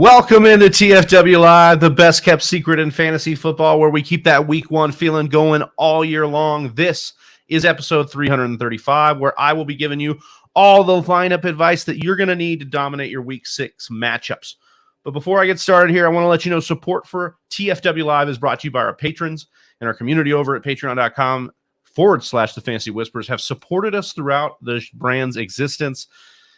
Welcome into TFW Live, the best kept secret in fantasy football, where we keep that week one feeling going all year long. This is episode 335, where I will be giving you all the lineup advice that you're going to need to dominate your Week 6 matchups. But before I get started here, I want to let you know support for TFW Live is brought to you by our patrons and our community over at patreon.com/The Fantasy Whispers have supported us throughout the brand's existence.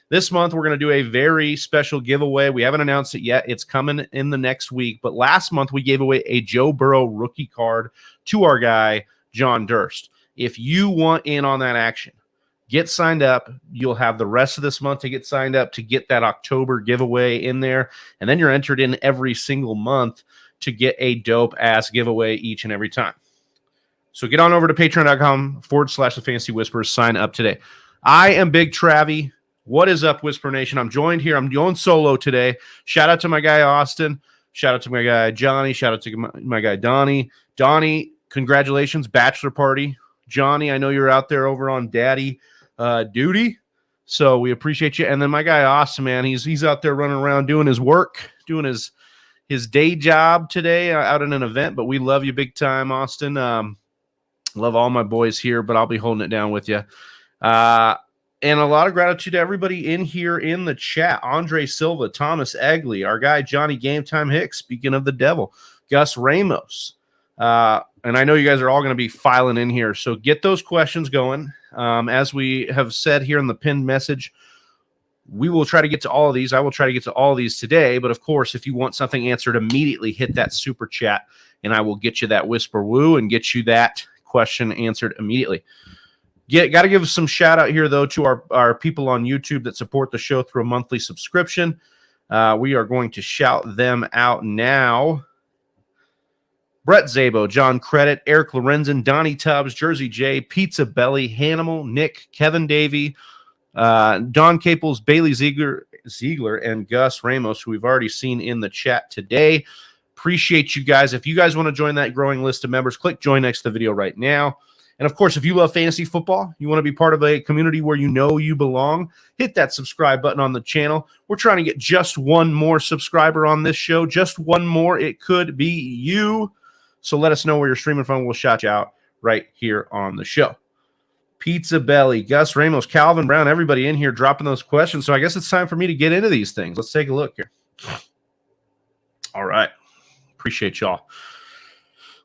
This month, we're going to do a very special giveaway. We haven't announced it yet. It's coming in the next week. But last month, we gave away a Joe Burrow rookie card to our guy, Jon Durst. If you want in on that action, get signed up. You'll have the rest of this month to get signed up to get that October giveaway in there. And then you're entered in every single month to get a dope-ass giveaway each and every time. So get on over to patreon.com/The Fantasy Whispers. Sign up today. I am Big Travie. What is up, Whisper Nation? I'm joined here. I'm going solo today. Shout out to my guy, Austin. Shout out to my guy, Johnny. Shout out to my guy, Donnie. Donnie, congratulations. Bachelor party. Johnny, I know you're out there over on daddy duty. So we appreciate you. And then my guy, Austin, man, he's out there running around doing his work, doing his day job today out at an event. But we love you big time, Austin. Love all my boys here, but I'll be holding it down with you. And a lot of gratitude to everybody in here in the chat. Andre Silva, Thomas Egley, our guy, Johnny Game Time Hicks, speaking of the devil, Gus Ramos. And I know you guys are all going to be filing in here. So get those questions going. As we have said here in the pinned message, we will try to get to all of these. I will try to get to all of these today. But, of course, if you want something answered immediately, hit that super chat, and I will get you that whisper woo and get you that question answered immediately. Got to give some shout out here, though, to our people on YouTube that support the show through a monthly subscription. We are going to shout them out now. Brett Zabo, John Credit, Eric Lorenzen, Donnie Tubbs, Jersey J, Pizza Belly, Hanimal, Nick, Kevin Davey, Don Caples, Bailey Ziegler, and Gus Ramos, who we've already seen in the chat today. Appreciate you guys. If you guys want to join that growing list of members, click join next to the video right now. And, of course, if you love fantasy football, you want to be part of a community where you know you belong, hit that subscribe button on the channel. We're trying to get just one more subscriber on this show, just one more. It could be you. So let us know where you're streaming from. We'll shout you out right here on the show. Pizza Belly, Gus Ramos, Calvin Brown, everybody in here dropping those questions. So I guess it's time for me to get into these things. Let's take a look here. All right. Appreciate y'all.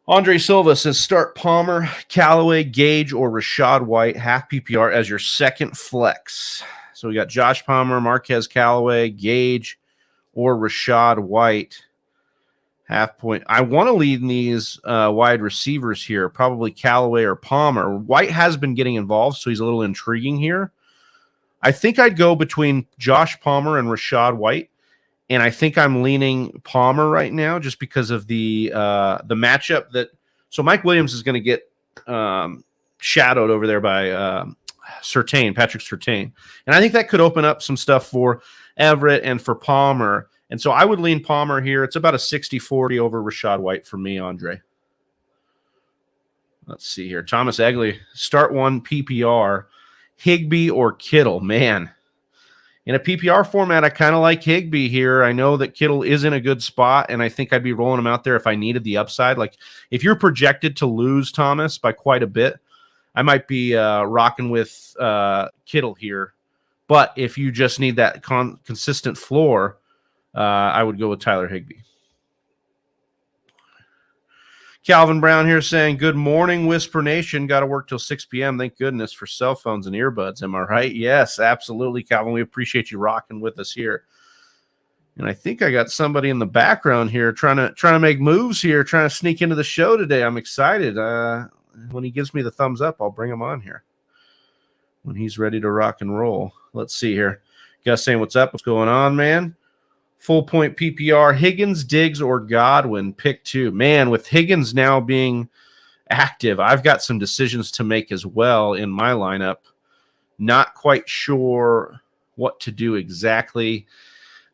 Andre Silva says, start Palmer, Callaway, Gage, or Rashad White, half PPR as your second flex. So we got Josh Palmer, Marquez Callaway, Gage, or Rashad White. Half point. I want to lead in these wide receivers here, probably Callaway or Palmer. White has been getting involved, so he's a little intriguing here. I think I'd go between Josh Palmer and Rashad White, and I think I'm leaning Palmer right now just because of the matchup that. So Mike Williams is going to get shadowed over there by Patrick Surtain, and I think that could open up some stuff for Everett and for Palmer. And so I would lean Palmer here. It's about a 60-40 over Rashad White for me, Andre. Let's see here. Thomas Egley, start one PPR. Higbee or Kittle? Man, in a PPR format, I kind of like Higbee here. I know that Kittle is in a good spot, and I think I'd be rolling him out there if I needed the upside. Like, if you're projected to lose Thomas by quite a bit, I might be rocking with Kittle here. But if you just need that consistent floor, I would go with Tyler Higbee. Calvin Brown here saying, good morning, Whisper Nation. Got to work till 6 p.m. Thank goodness for cell phones and earbuds. Am I right? Yes, absolutely, Calvin. We appreciate you rocking with us here. And I think I got somebody in the background here trying to make moves here, trying to sneak into the show today. I'm excited. When he gives me the thumbs up, I'll bring him on here when he's ready to rock and roll. Let's see here. Gus saying, what's up? What's going on, man? Full point PPR, Higgins, Diggs, or Godwin, pick two. Man, with Higgins now being active, I've got some decisions to make as well in my lineup. Not quite sure what to do exactly.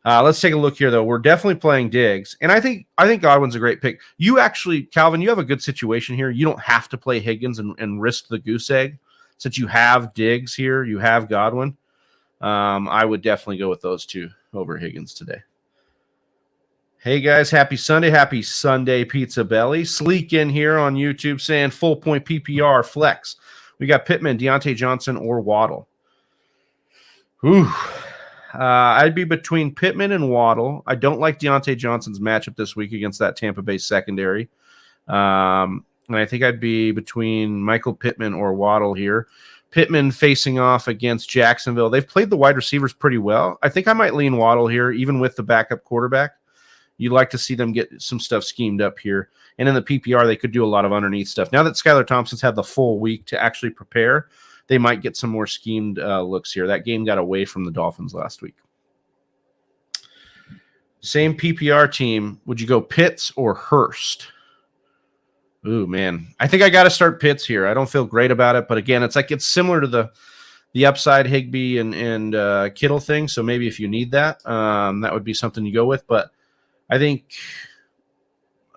Let's take a look here, though. We're definitely playing Diggs, and I think Godwin's a great pick. You actually, Calvin, you have a good situation here. You don't have to play Higgins and risk the goose egg. Since you have Diggs here, you have Godwin. I would definitely go with those two over Higgins today. Hey, guys, happy Sunday, Pizza Belly. Sleek in here on YouTube saying full point PPR flex. We got Pittman, Deontay Johnson, or Waddle. Ooh. I'd be between Pittman and Waddle. I don't like Deontay Johnson's matchup this week against that Tampa Bay secondary. And I think I'd be between Michael Pittman or Waddle here. Pittman facing off against Jacksonville. They've played the wide receivers pretty well. I think I might lean Waddle here, even with the backup quarterback. You'd like to see them get some stuff schemed up here. And in the PPR, they could do a lot of underneath stuff. Now that Skylar Thompson's had the full week to actually prepare, they might get some more schemed looks here. That game got away from the Dolphins last week. Same PPR team. Would you go Pitts or Hurst? Ooh, man. I think I got to start Pitts here. I don't feel great about it. But again, it's similar to the upside Higbee and Kittle thing. So maybe if you need that, that would be something you go with. But I think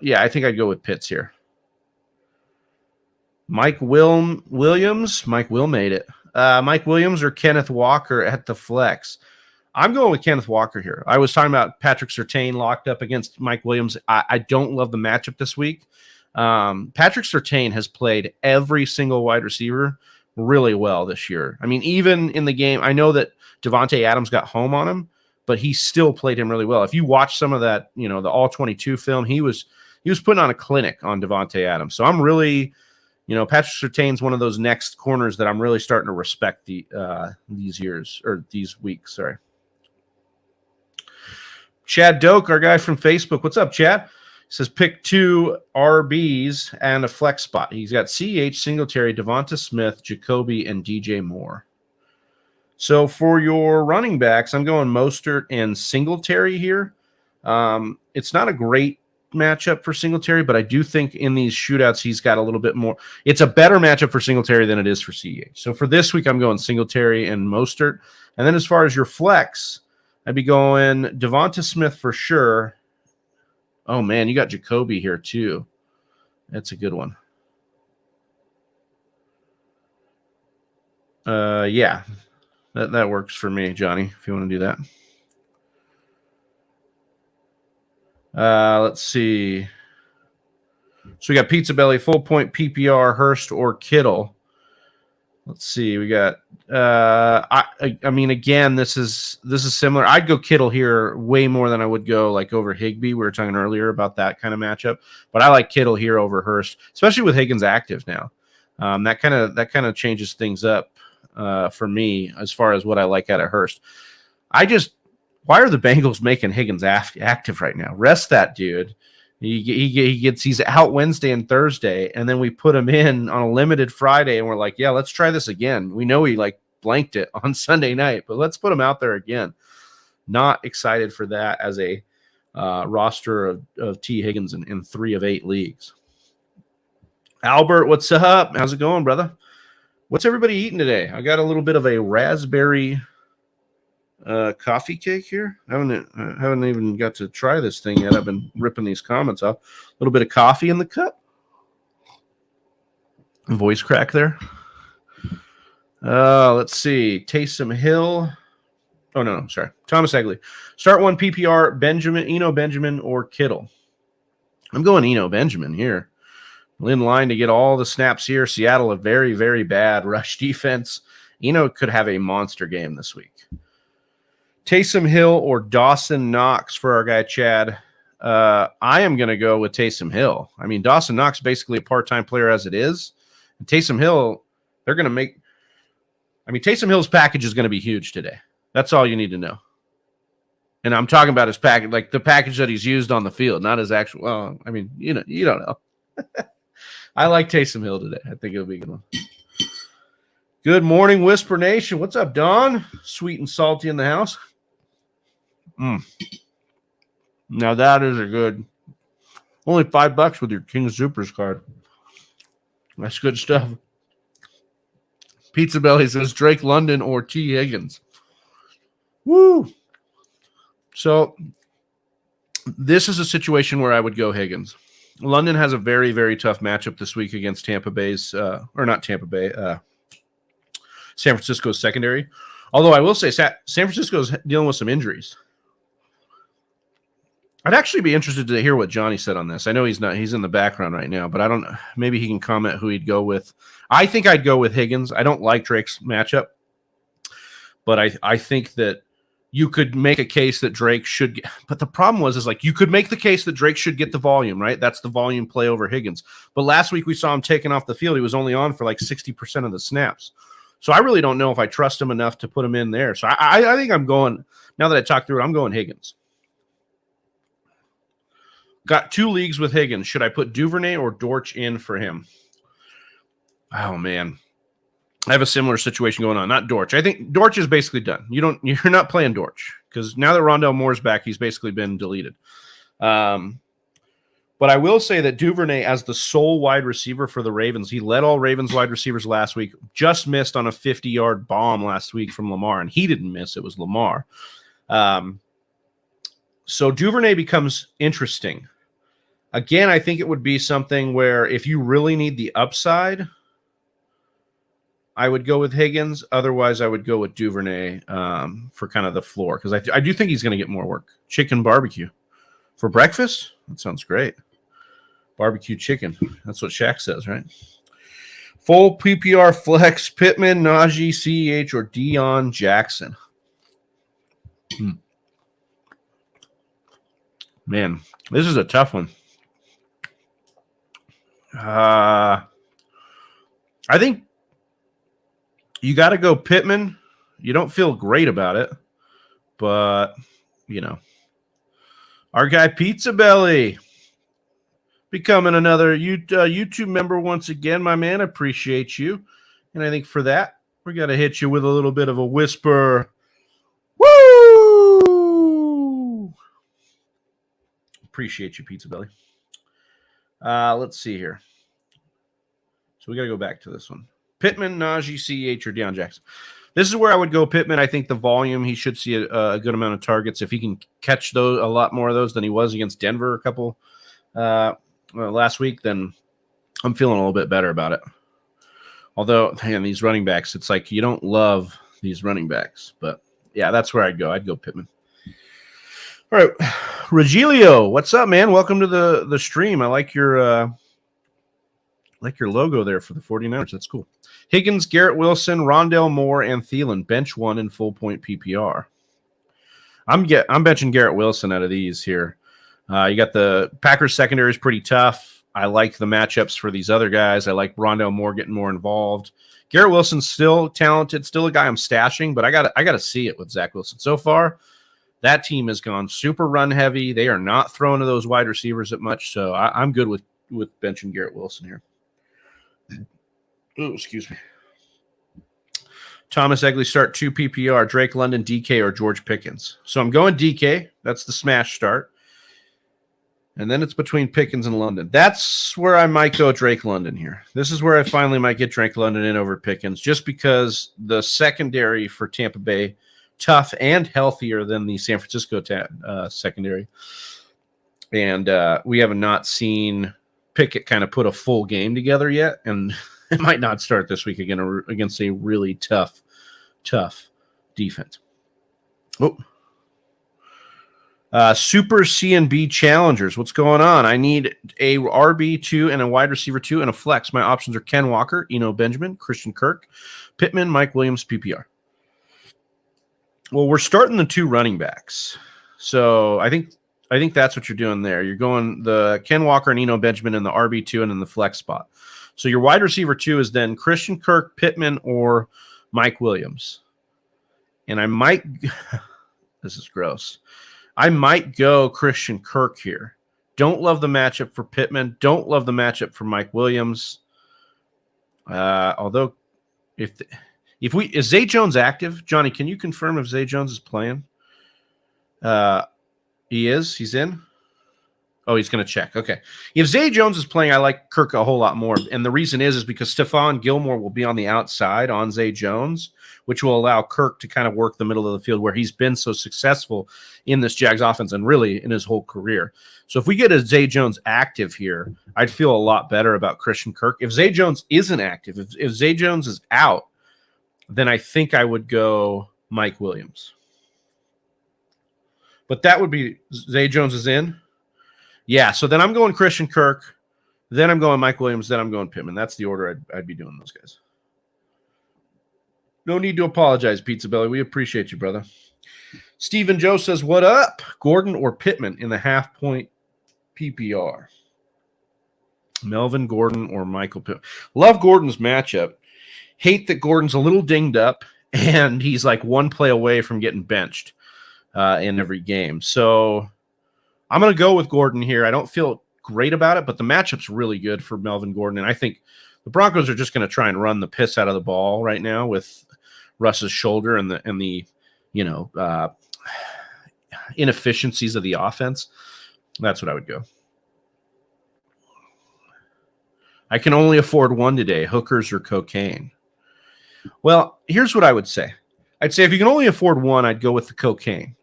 I'd go with Pitts here. Mike Williams. Mike Will made it. Mike Williams or Kenneth Walker at the flex. I'm going with Kenneth Walker here. I was talking about Patrick Surtain locked up against Mike Williams. I don't love the matchup this week. Patrick Surtain has played every single wide receiver really well this year. I mean, even in the game, I know that Devontae Adams got home on him, but he still played him really well. If you watch some of that, the all 22 film, he was putting on a clinic on Devontae Adams. So I'm really, Patrick Surtain's one of those next corners that I'm really starting to respect these weeks. Sorry. Chad Doak, our guy from Facebook. What's up, Chad? He says pick 2 RBs and a flex spot. He's got CH, Singletary, Devonta Smith, Jacoby, and DJ Moore. So for your running backs, I'm going Mostert and Singletary here. It's not a great matchup for Singletary, but I do think in these shootouts he's got a little bit more. It's a better matchup for Singletary than it is for CH. So for this week, I'm going Singletary and Mostert. And then as far as your flex, I'd be going Devonta Smith for sure. Oh, man, you got Jacoby here too. That's a good one. Yeah, that works for me, Johnny, if you want to do that. Let's see. So we got Pizza Belly, full point PPR, Hurst or Kittle. Let's see. We got. I mean, again, this is similar. I'd go Kittle here way more than I would go like over Higbee. We were talking earlier about that kind of matchup, but I like Kittle here over Hurst, especially with Higgins active now. That kind of changes things up for me as far as what I like out of Hurst. Why are the Bengals making Higgins active right now? Rest that dude. He's out Wednesday and Thursday, and then we put him in on a limited Friday, and we're like, yeah, let's try this again. We know he blanked it on Sunday night, but let's put him out there again. Not excited for that as a roster of T. Higgins in 3 of 8 leagues. Albert, what's up? How's it going, brother? What's everybody eating today? I got a little bit of a raspberry coffee cake here. I haven't even got to try this thing yet. I've been ripping these comments off. A little bit of coffee in the cup. Voice crack there. Let's see. Taysom Hill. Oh, no, sorry. Thomas Egley. Start 1 PPR, Eno Benjamin or Kittle. I'm going Eno Benjamin here. In line to get all the snaps here. Seattle, a very, very bad rush defense. Eno could have a monster game this week. Taysom Hill or Dawson Knox for our guy Chad. I am going to go with Taysom Hill. I mean, Dawson Knox basically a part-time player as it is. And Taysom Hill, they're going to make – I mean, Taysom Hill's package is going to be huge today. That's all you need to know. And I'm talking about his package, like the package that he's used on the field, not his actual – well, I mean, you don't know. I like Taysom Hill today. I think it'll be a good one. Good morning, Whisper Nation. What's up, Don? Sweet and salty in the house. Now that is a good. Only $5 with your King Supers card. That's good stuff. Pizza Belly says Drake London or T. Higgins. Woo! So this is a situation where I would go Higgins. London has a very, very tough matchup this week against Tampa Bay's, or not Tampa Bay, San Francisco's secondary. Although I will say San Francisco's dealing with some injuries. I'd actually be interested to hear what Johnny said on this. I know he's in the background right now, but I don't, maybe he can comment who he'd go with. I think I'd go with Higgins. I don't like Drake's matchup, but I think that you could make a case that Drake should get, but the problem is like, you could make the case that Drake should get the volume, right? That's the volume play over Higgins. But last week we saw him taken off the field. He was only on for like 60% of the snaps. So I really don't know if I trust him enough to put him in there. So I think I'm going, now that I talked through it, I'm going Higgins. Got 2 leagues with Higgins. Should I put Duvernay or Dortch in for him? Oh, man. I have a similar situation going on. Not Dortch. I think Dortch is basically done. You're not playing Dortch because now that Rondale Moore's back, he's basically been deleted. But I will say that Duvernay, as the sole wide receiver for the Ravens, he led all Ravens wide receivers last week. Just missed on a 50-yard bomb last week from Lamar, and he didn't miss. It was Lamar. So Duvernay becomes interesting. Again, I think it would be something where if you really need the upside, I would go with Higgins. Otherwise, I would go with Duvernay for kind of the floor because I do think he's going to get more work. Chicken barbecue for breakfast? That sounds great. Barbecue chicken. That's what Shaq says, right? Full PPR flex, Pittman, Najee, CEH, or Deion Jackson. Man, this is a tough one. I think you got to go Pittman. You don't feel great about it, but, you know. Our guy Pizza Belly becoming another YouTube member once again, my man. Appreciate you. And I think for that, we got to hit you with a little bit of a whisper. Woo! Appreciate you, Pizza Belly. Let's see here. So we got to go back to this one. Pittman, Najee, CEH, or Deion Jackson. This is where I would go Pittman. I think the volume, he should see a good amount of targets. If he can catch those, a lot more of those than he was against Denver a couple last week, then I'm feeling a little bit better about it. Although, man, these running backs, it's like you don't love these running backs. But, yeah, that's where I'd go. I'd go Pittman. All right. Regilio, what's up, man? Welcome to the stream. I like your logo there for the 49ers. That's cool. Higgins, Garrett Wilson, Rondale Moore, and Thielen. Bench 1 in full point PPR. I'm benching Garrett Wilson out of these here. You got the Packers secondary is pretty tough. I like the matchups for these other guys. I like Rondale Moore getting more involved. Garrett Wilson's still talented, still a guy I'm stashing, but I gotta see it with Zach Wilson. So far, that team has gone super run heavy. They are not throwing to those wide receivers that much, so I'm good with benching Garrett Wilson here. Oh, excuse me. Thomas Egley start 2 PPR, Drake London, DK, or George Pickens. So I'm going DK. That's the smash start. And then it's between Pickens and London. That's where I might go Drake London here. This is where I finally might get Drake London in over Pickens, just because the secondary for Tampa Bay, tough and healthier than the San Francisco secondary. And we have not seen Pickett kind of put a full game together yet, and it might not start this week again against a really tough defense. Oh, Super CNB Challengers. What's going on? I need a RB2 and a wide receiver 2 and a flex. My options are Ken Walker, Eno Benjamin, Christian Kirk, Pittman, Mike Williams, PPR. Well, we're starting the 2 running backs, so I think that's what you're doing there. You're going the Ken Walker and Eno Benjamin in the RB2 and in the flex spot. So your wide receiver 2 is then Christian Kirk, Pittman, or Mike Williams. And I might – this is gross. I might go Christian Kirk here. Don't love the matchup for Pittman. Don't love the matchup for Mike Williams. Although is Zay Jones active? Johnny, can you confirm if Zay Jones is playing? He is. He's in. Oh, he's going to check. Okay. If Zay Jones is playing, I like Kirk a whole lot more. And the reason is because Stephon Gilmore will be on the outside on Zay Jones, which will allow Kirk to kind of work the middle of the field where he's been so successful in this Jags offense and really in his whole career. So if we get a Zay Jones active here, I'd feel a lot better about Christian Kirk. If Zay Jones isn't active, if Zay Jones is out, then I think I would go Mike Williams. But that would be Zay Jones is in. Yeah, so then I'm going Christian Kirk. Then I'm going Mike Williams. Then I'm going Pittman. That's the order I'd be doing those guys. No need to apologize, Pizza Belly. We appreciate you, brother. Stephen Joe says, what up? Gordon or Pittman in the half-point PPR? Melvin Gordon or Michael Pittman? Love Gordon's matchup. Hate that Gordon's a little dinged up, and he's like one play away from getting benched in every game. So I'm going to go with Gordon here. I don't feel great about it, but the matchup's really good for Melvin Gordon, and I think the Broncos are just going to try and run the piss out of the ball right now with Russ's shoulder and the inefficiencies of the offense. That's what I would go. I can only afford one today, hookers or cocaine. Well, here's what I would say. I'd say if you can only afford one, I'd go with the cocaine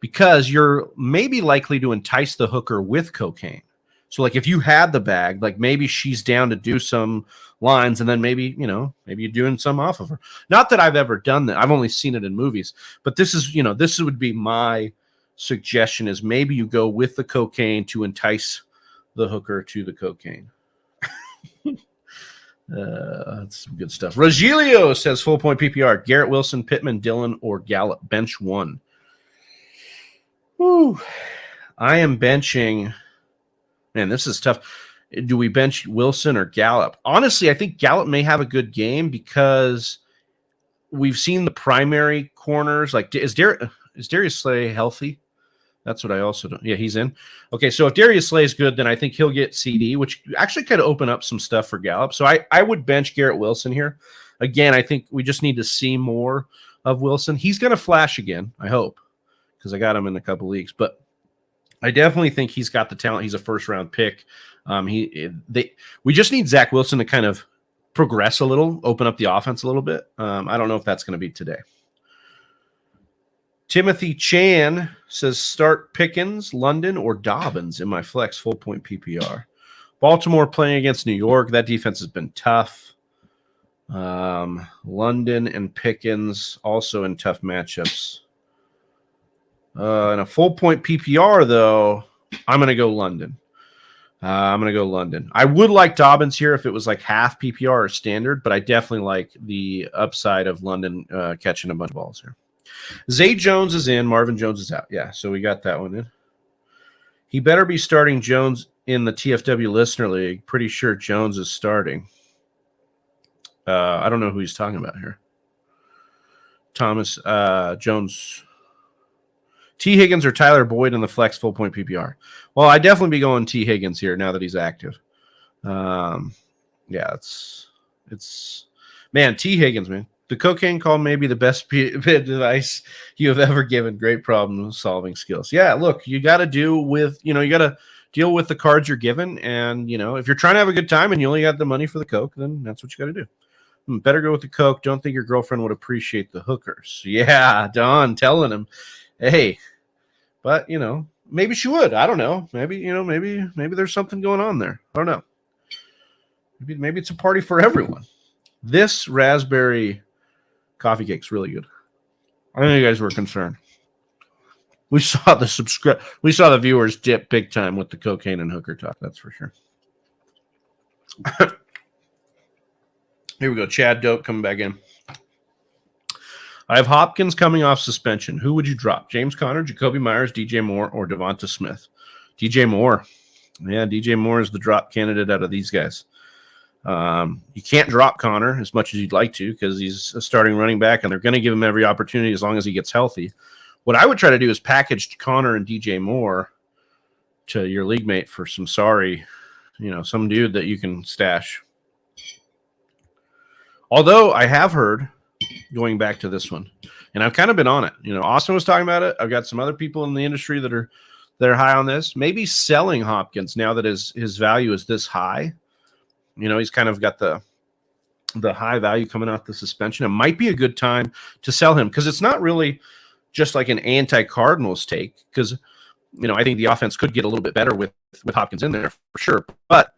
because you're maybe likely to entice the hooker with cocaine. So like if you had the bag, like maybe she's down to do some lines and then maybe you're doing some off of her. Not that I've ever done that. I've only seen it in movies, but this would be my suggestion is maybe you go with the cocaine to entice the hooker to the cocaine. That's some good stuff. Rogelio says full point PPR. Garrett Wilson, Pittman, Dillon, or Gallup. Bench one. Woo. I am benching. Man, this is tough. Do we bench Wilson or Gallup? Honestly, I think Gallup may have a good game because we've seen the primary corners. Like, is Darius Slay healthy? That's what I also don't. Yeah, he's in. Okay, so if Darius Slay is good, then I think he'll get CD, which actually could open up some stuff for Gallup. So I would bench Garrett Wilson here. Again, I think we just need to see more of Wilson. He's going to flash again, I hope, because I got him in a couple leagues. But I definitely think he's got the talent. He's a first-round pick. We just need Zach Wilson to kind of progress a little, open up the offense a little bit. I don't know if that's going to be today. Timothy Chan says start Pickens, London, or Dobbins in my flex full point PPR. Baltimore playing against New York. That defense has been tough. London and Pickens also in tough matchups. In a full point PPR, though, I'm going to go London. I would like Dobbins here if it was like half PPR or standard, but I definitely like the upside of London catching a bunch of balls here. Zay Jones is in. Marvin Jones is out. Yeah, so we got that one in. He better be starting Jones in the TFW Listener League. Pretty sure Jones is starting. I don't know who he's talking about here. Thomas Jones. T. Higgins or Tyler Boyd in the flex full point PPR. Well, I'd definitely be going T. Higgins here now that he's active. Yeah, it's man, T. Higgins, man. The cocaine call may be the best advice you have ever given. Great problem solving skills. Yeah, look, you got to deal with the cards you're given. And, if you're trying to have a good time and you only got the money for the coke, then that's what you got to do. Better go with the coke. Don't think your girlfriend would appreciate the hookers. Yeah, Don telling him, hey, but, maybe she would. I don't know. Maybe there's something going on there. I don't know. Maybe it's a party for everyone. This raspberry coffee cake's really good. I know you guys were concerned. We saw the viewers dip big time with the cocaine and hooker talk. That's for sure. Here we go. Chad Dope coming back in. I have Hopkins coming off suspension. Who would you drop? James Conner, Jacoby Myers, DJ Moore, or Devonta Smith? DJ Moore. Yeah, DJ Moore is the drop candidate out of these guys. You can't drop Conner as much as you'd like to because he's a starting running back, and they're going to give him every opportunity as long as he gets healthy. What I would try to do is package Conner and DJ Moore to your league mate for some some dude that you can stash. Although I have heard, going back to this one, and I've kind of been on it. Austin was talking about it. I've got some other people in the industry that are high on this. Maybe selling Hopkins now that his value is this high. He's kind of got the high value coming out the suspension. It might be a good time to sell him because it's not really just like an anti-Cardinals take because, I think the offense could get a little bit better with Hopkins in there for sure. But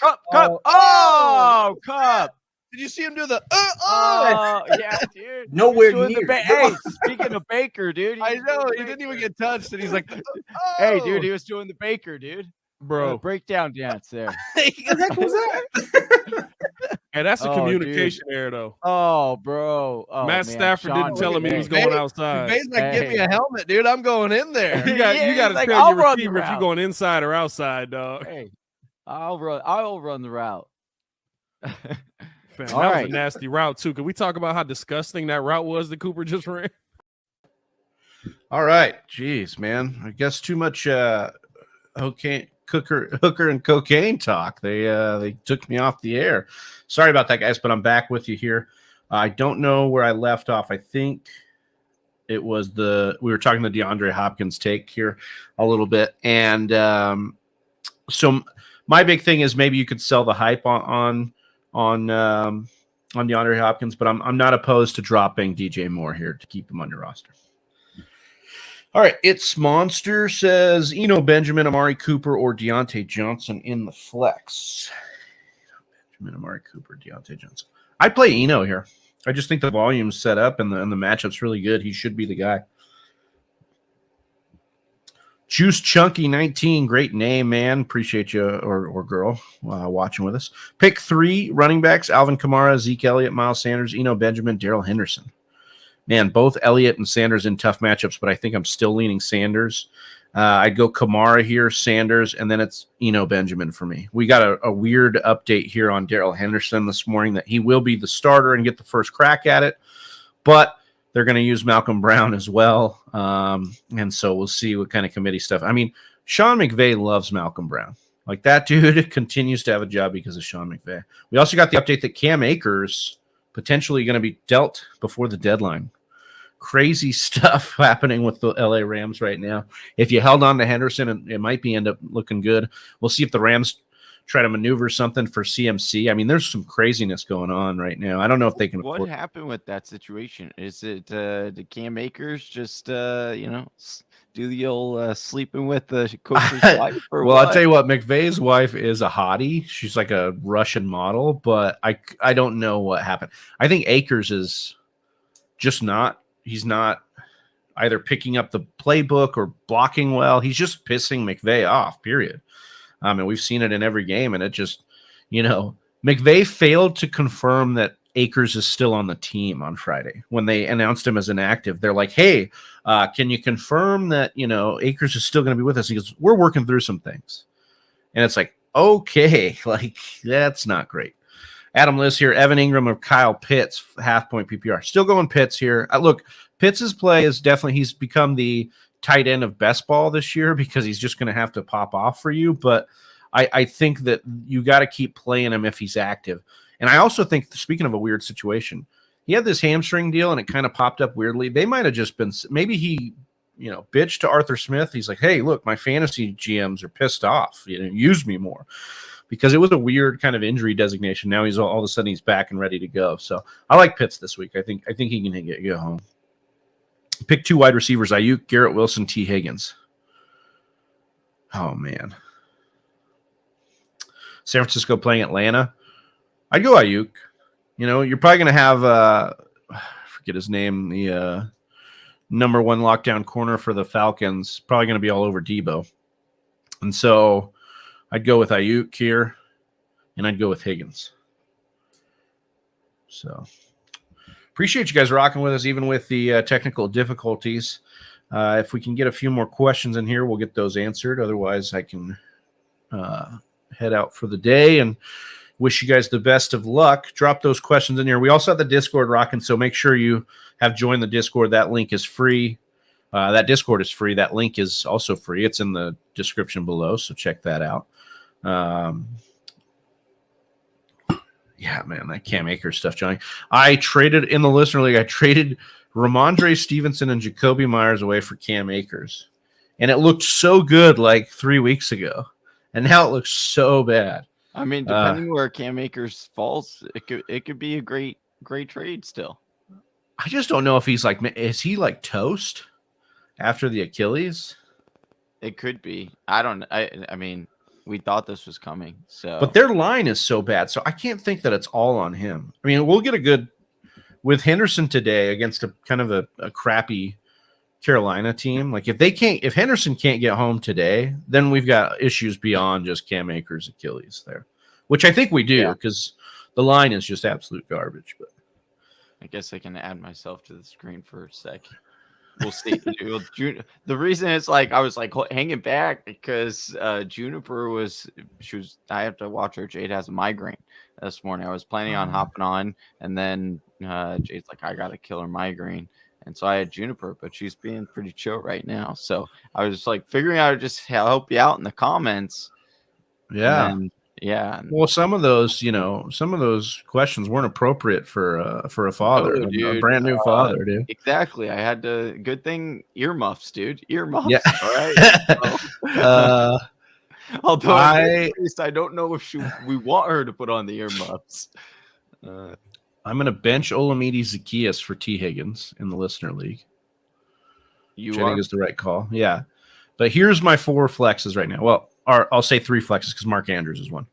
Cup. Oh, Cup. Did you see him do the? Oh, yeah, dude. Nowhere near. Hey, speaking of Baker, dude. I know he didn't even get touched, and he's like, Hey, dude, he was doing the Baker, dude. Bro. Breakdown dance there. What the heck was that? Hey, that's a communication error, though. Oh, bro. Oh, Matt man. Stafford didn't tell him he was going outside. McVay's like, give me a helmet, dude. I'm going in there. You got to like, tell I'll your run the receiver if you're route. going inside or outside, dog. Hey, I'll run the route. Fam, All that was right. a nasty route, too. Can we talk about how disgusting that route was that Cooper just ran? All right, jeez, man. I guess too much hooker and cocaine talk. They took me off the air. Sorry about that, guys, but I'm back with you here. I don't know where I left off. I think it was we were talking the DeAndre Hopkins take here a little bit, and so my big thing is maybe you could sell the hype on DeAndre Hopkins, but I'm not opposed to dropping DJ Moore here to keep him on your roster. All right, It's Monster says Eno Benjamin, Amari Cooper, or Deontay Johnson in the flex. Benjamin, Amari Cooper, Deontay Johnson. I'd play Eno here. I just think the volume's set up and the matchup's really good. He should be the guy. Juice Chunky 19, great name, man. Appreciate you or girl watching with us. Pick 3 running backs: Alvin Kamara, Zeke Elliott, Miles Sanders, Eno Benjamin, Darrell Henderson. Man, both Elliott and Sanders in tough matchups, but I think I'm still leaning Sanders. I'd go Kamara here, Sanders, and then it's Eno Benjamin for me. We got a weird update here on Darrell Henderson this morning that he will be the starter and get the first crack at it, but they're going to use Malcolm Brown as well, and so we'll see what kind of committee stuff. I mean, Sean McVay loves Malcolm Brown. Like, that dude continues to have a job because of Sean McVay. We also got the update that Cam Akers potentially going to be dealt before the deadline. Crazy stuff happening with the LA Rams right now. If you held on to Henderson, it might end up looking good. We'll see if the Rams try to maneuver something for CMC. I mean, there's some craziness going on right now. I don't know if they can. What happened with that situation? Is it the Cam Akers just do the old sleeping with the coach's wife? Or well, what? I'll tell you what, McVay's wife is a hottie. She's like a Russian model, but I don't know what happened. I think Akers is just not. He's not either picking up the playbook or blocking well. He's just pissing McVay off, period. And we've seen it in every game, and it just, McVay failed to confirm that Akers is still on the team on Friday. When they announced him as inactive, they're like, hey, can you confirm that, Akers is still going to be with us? He goes, we're working through some things. And it's like, okay, like, that's not great. Adam Liz here, Evan Ingram or Kyle Pitts, half-point PPR. Still going Pitts here. Look, Pitts' play is definitely, he's become the tight end of best ball this year because he's just going to have to pop off for you. But I think that you got to keep playing him if he's active. And I also think, speaking of a weird situation, he had this hamstring deal and it kind of popped up weirdly. They might have just been, maybe he, bitched to Arthur Smith. He's like, hey, look, my fantasy GMs are pissed off. Use me more. Because it was a weird kind of injury designation. Now he's all of a sudden he's back and ready to go. So I like Pitts this week. I think he can get you home. Pick 2 wide receivers: Ayuk, Garrett Wilson, T. Higgins. Oh man, San Francisco playing Atlanta. I'd go Ayuk. You're probably going to have I forget his name, the number 1 lockdown corner for the Falcons. Probably going to be all over Debo, and so I'd go with Ayuk here, and I'd go with Higgins. So appreciate you guys rocking with us, even with the technical difficulties. If we can get a few more questions in here, we'll get those answered. Otherwise, I can head out for the day and wish you guys the best of luck. Drop those questions in here. We also have the Discord rocking, so make sure you have joined the Discord. That link is free. That Discord is free. That link is also free. It's in the description below, so check that out. Yeah, man, that Cam Akers stuff, Johnny. I traded in the listener league. I traded Ramondre Stevenson and Jacoby Myers away for Cam Akers, and it looked so good like 3 weeks ago, and now it looks so bad. I mean, depending where Cam Akers falls, it could be a great trade still. I just don't know if he's like, is he like toast after the Achilles? It could be. I don't. I mean, we thought this was coming. So, But their line is so bad, so I can't think that it's all on him. I mean, we'll get a good with Henderson today against a kind of a crappy Carolina team. Like if Henderson can't get home today, then we've got issues beyond just Cam Akers' Achilles there, which I think we do because the line is just absolute garbage. But I guess I can add myself to the screen for a sec. We'll see. The reason it's like I was like hanging back because Juniper I have to watch her. Jade has a migraine this morning. I was planning on hopping on, and then Jade's like, I gotta kill her migraine. And so I had Juniper, but she's being pretty chill right now. So I was just like figuring out to just help you out in the comments. yeah. Yeah. Well, some of those questions weren't appropriate for a father, a brand new father, dude. Exactly. I had to. Good thing earmuffs, dude. Earmuffs. Yeah. All right. So, although I don't know if we want her to put on the earmuffs. I'm going to bench Olamide Zaccheaus for T. Higgins in the listener league. Which I think is the right call. Yeah. But here's my 4 flexes right now. Well, I'll say 3 flexes because Mark Andrews is one.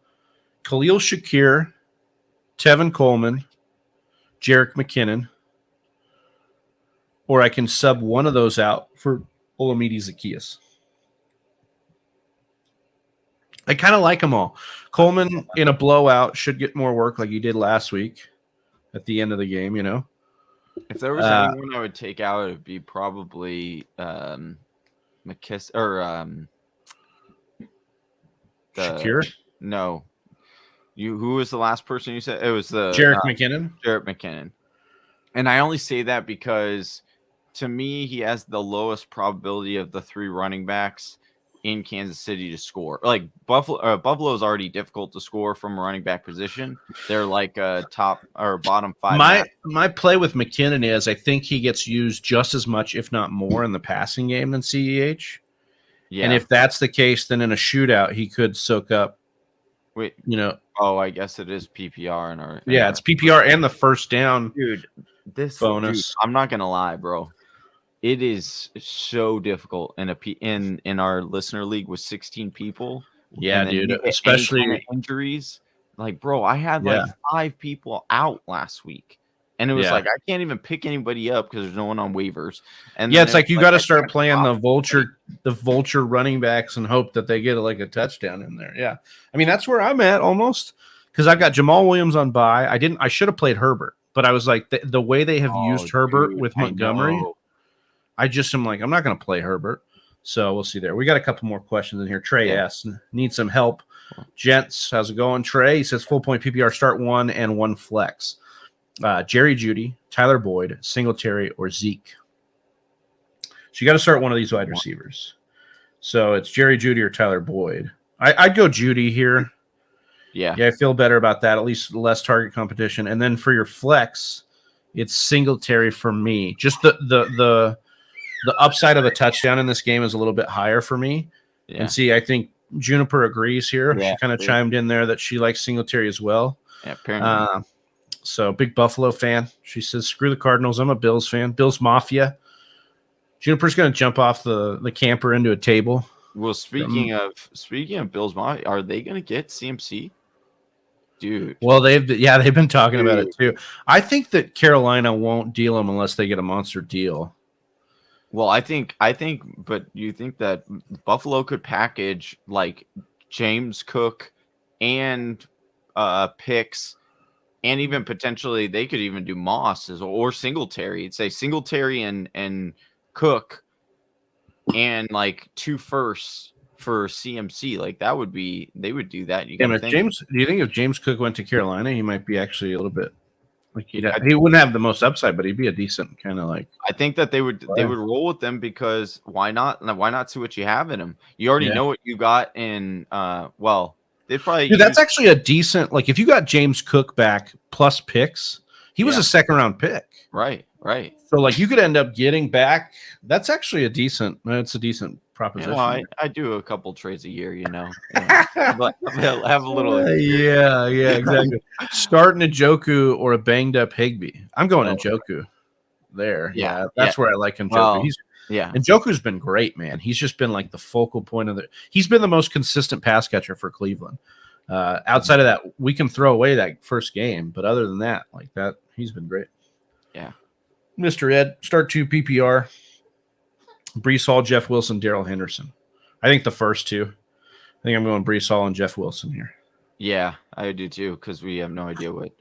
Khalil Shakir, Tevin Coleman, Jerick McKinnon. Or I can sub one of those out for Olamide Zaccheaus. I kind of like them all. Coleman in a blowout should get more work like he did last week at the end of the game, you know. If there was anyone I would take out, it would be probably McKiss or Shakir? No. Who was the last person you said? It was the Jerick McKinnon. Jerick McKinnon. And I only say that because to me, he has the lowest probability of the 3 running backs in Kansas City to score. Like Buffalo is already difficult to score from a running back position. They're like a top or bottom 5. My play with McKinnon is I think he gets used just as much, if not more, in the passing game than CEH. Yeah. And if that's the case, then in a shootout he could soak up. Wait, Oh, I guess it is PPR in our. Yeah, it's PPR and the first down. Dude, this bonus. Dude, I'm not gonna lie, bro. It is so difficult in our listener league with 16 people. Yeah, dude, especially kind of injuries. Like, bro, I had like 5 people out last week, and it was like I can't even pick anybody up because there's no one on waivers. And it's like you got to start playing the vulture running backs and hope that they get like a touchdown in there. Yeah, I mean that's where I'm at almost because I've got Jamal Williams on bye. I should have played Herbert, but I was like the way they have used Herbert with Montgomery. I just am like, I'm not going to play Herbert. So we'll see there. We got a couple more questions in here. Trey asks, need some help. Gents, how's it going? Trey, he says full point PPR start 1 and 1 flex. Jerry Jeudy, Tyler Boyd, Singletary, or Zeke. So you got to start one of these wide receivers. So it's Jerry Jeudy or Tyler Boyd. I'd go Jeudy here. Yeah, I feel better about that. At least less target competition. And then for your flex, it's Singletary for me. Just the upside of a touchdown in this game is a little bit higher for me. Yeah. And see, I think Juniper agrees here. Yeah, she kind of chimed in there that she likes Singletary as well. Yeah, apparently. So big Buffalo fan. She says, screw the Cardinals. I'm a Bills fan. Bills Mafia. Juniper's going to jump off the camper into a table. Well, speaking of Bills Mafia, are they going to get CMC? Dude. Well, they've been talking about it too. I think that Carolina won't deal them unless they get a monster deal. Well, I think, but you think that Buffalo could package like James Cook and picks, and even potentially they could even do Moss or Singletary. It'd say Singletary and Cook, and like 2 firsts for CMC. Like that would be, they would do that. Do you think if James Cook went to Carolina, he might be actually a little bit? Like he wouldn't have the most upside, but he'd be a decent kind of like. I think that they would roll with them because why not? Why not see what you have in them? You already know what you got in. They'd probably. Dude, that's actually a decent. Like if you got James Cook back plus picks, he was a 2nd round pick. Right. So like you could end up getting back. That's actually a decent. It's a decent proposition. I do a couple trades a year, but have a little. Yeah, exactly. Starting a Njoku or a banged up Higbee. I'm going Njoku there. Yeah, that's where I like him. Joku. Yeah. And Njoku's been great, man. He's just been like the focal point of the. He's been the most consistent pass catcher for Cleveland. Outside of that, we can throw away that first game, but other than that, like that, he's been great. Yeah. Mr. Ed, start 2 PPR. Brees Hall, Jeff Wilson, Darrell Henderson. I think the first two. I think I'm going Brees Hall and Jeff Wilson here. Yeah, I do too, because we have no idea what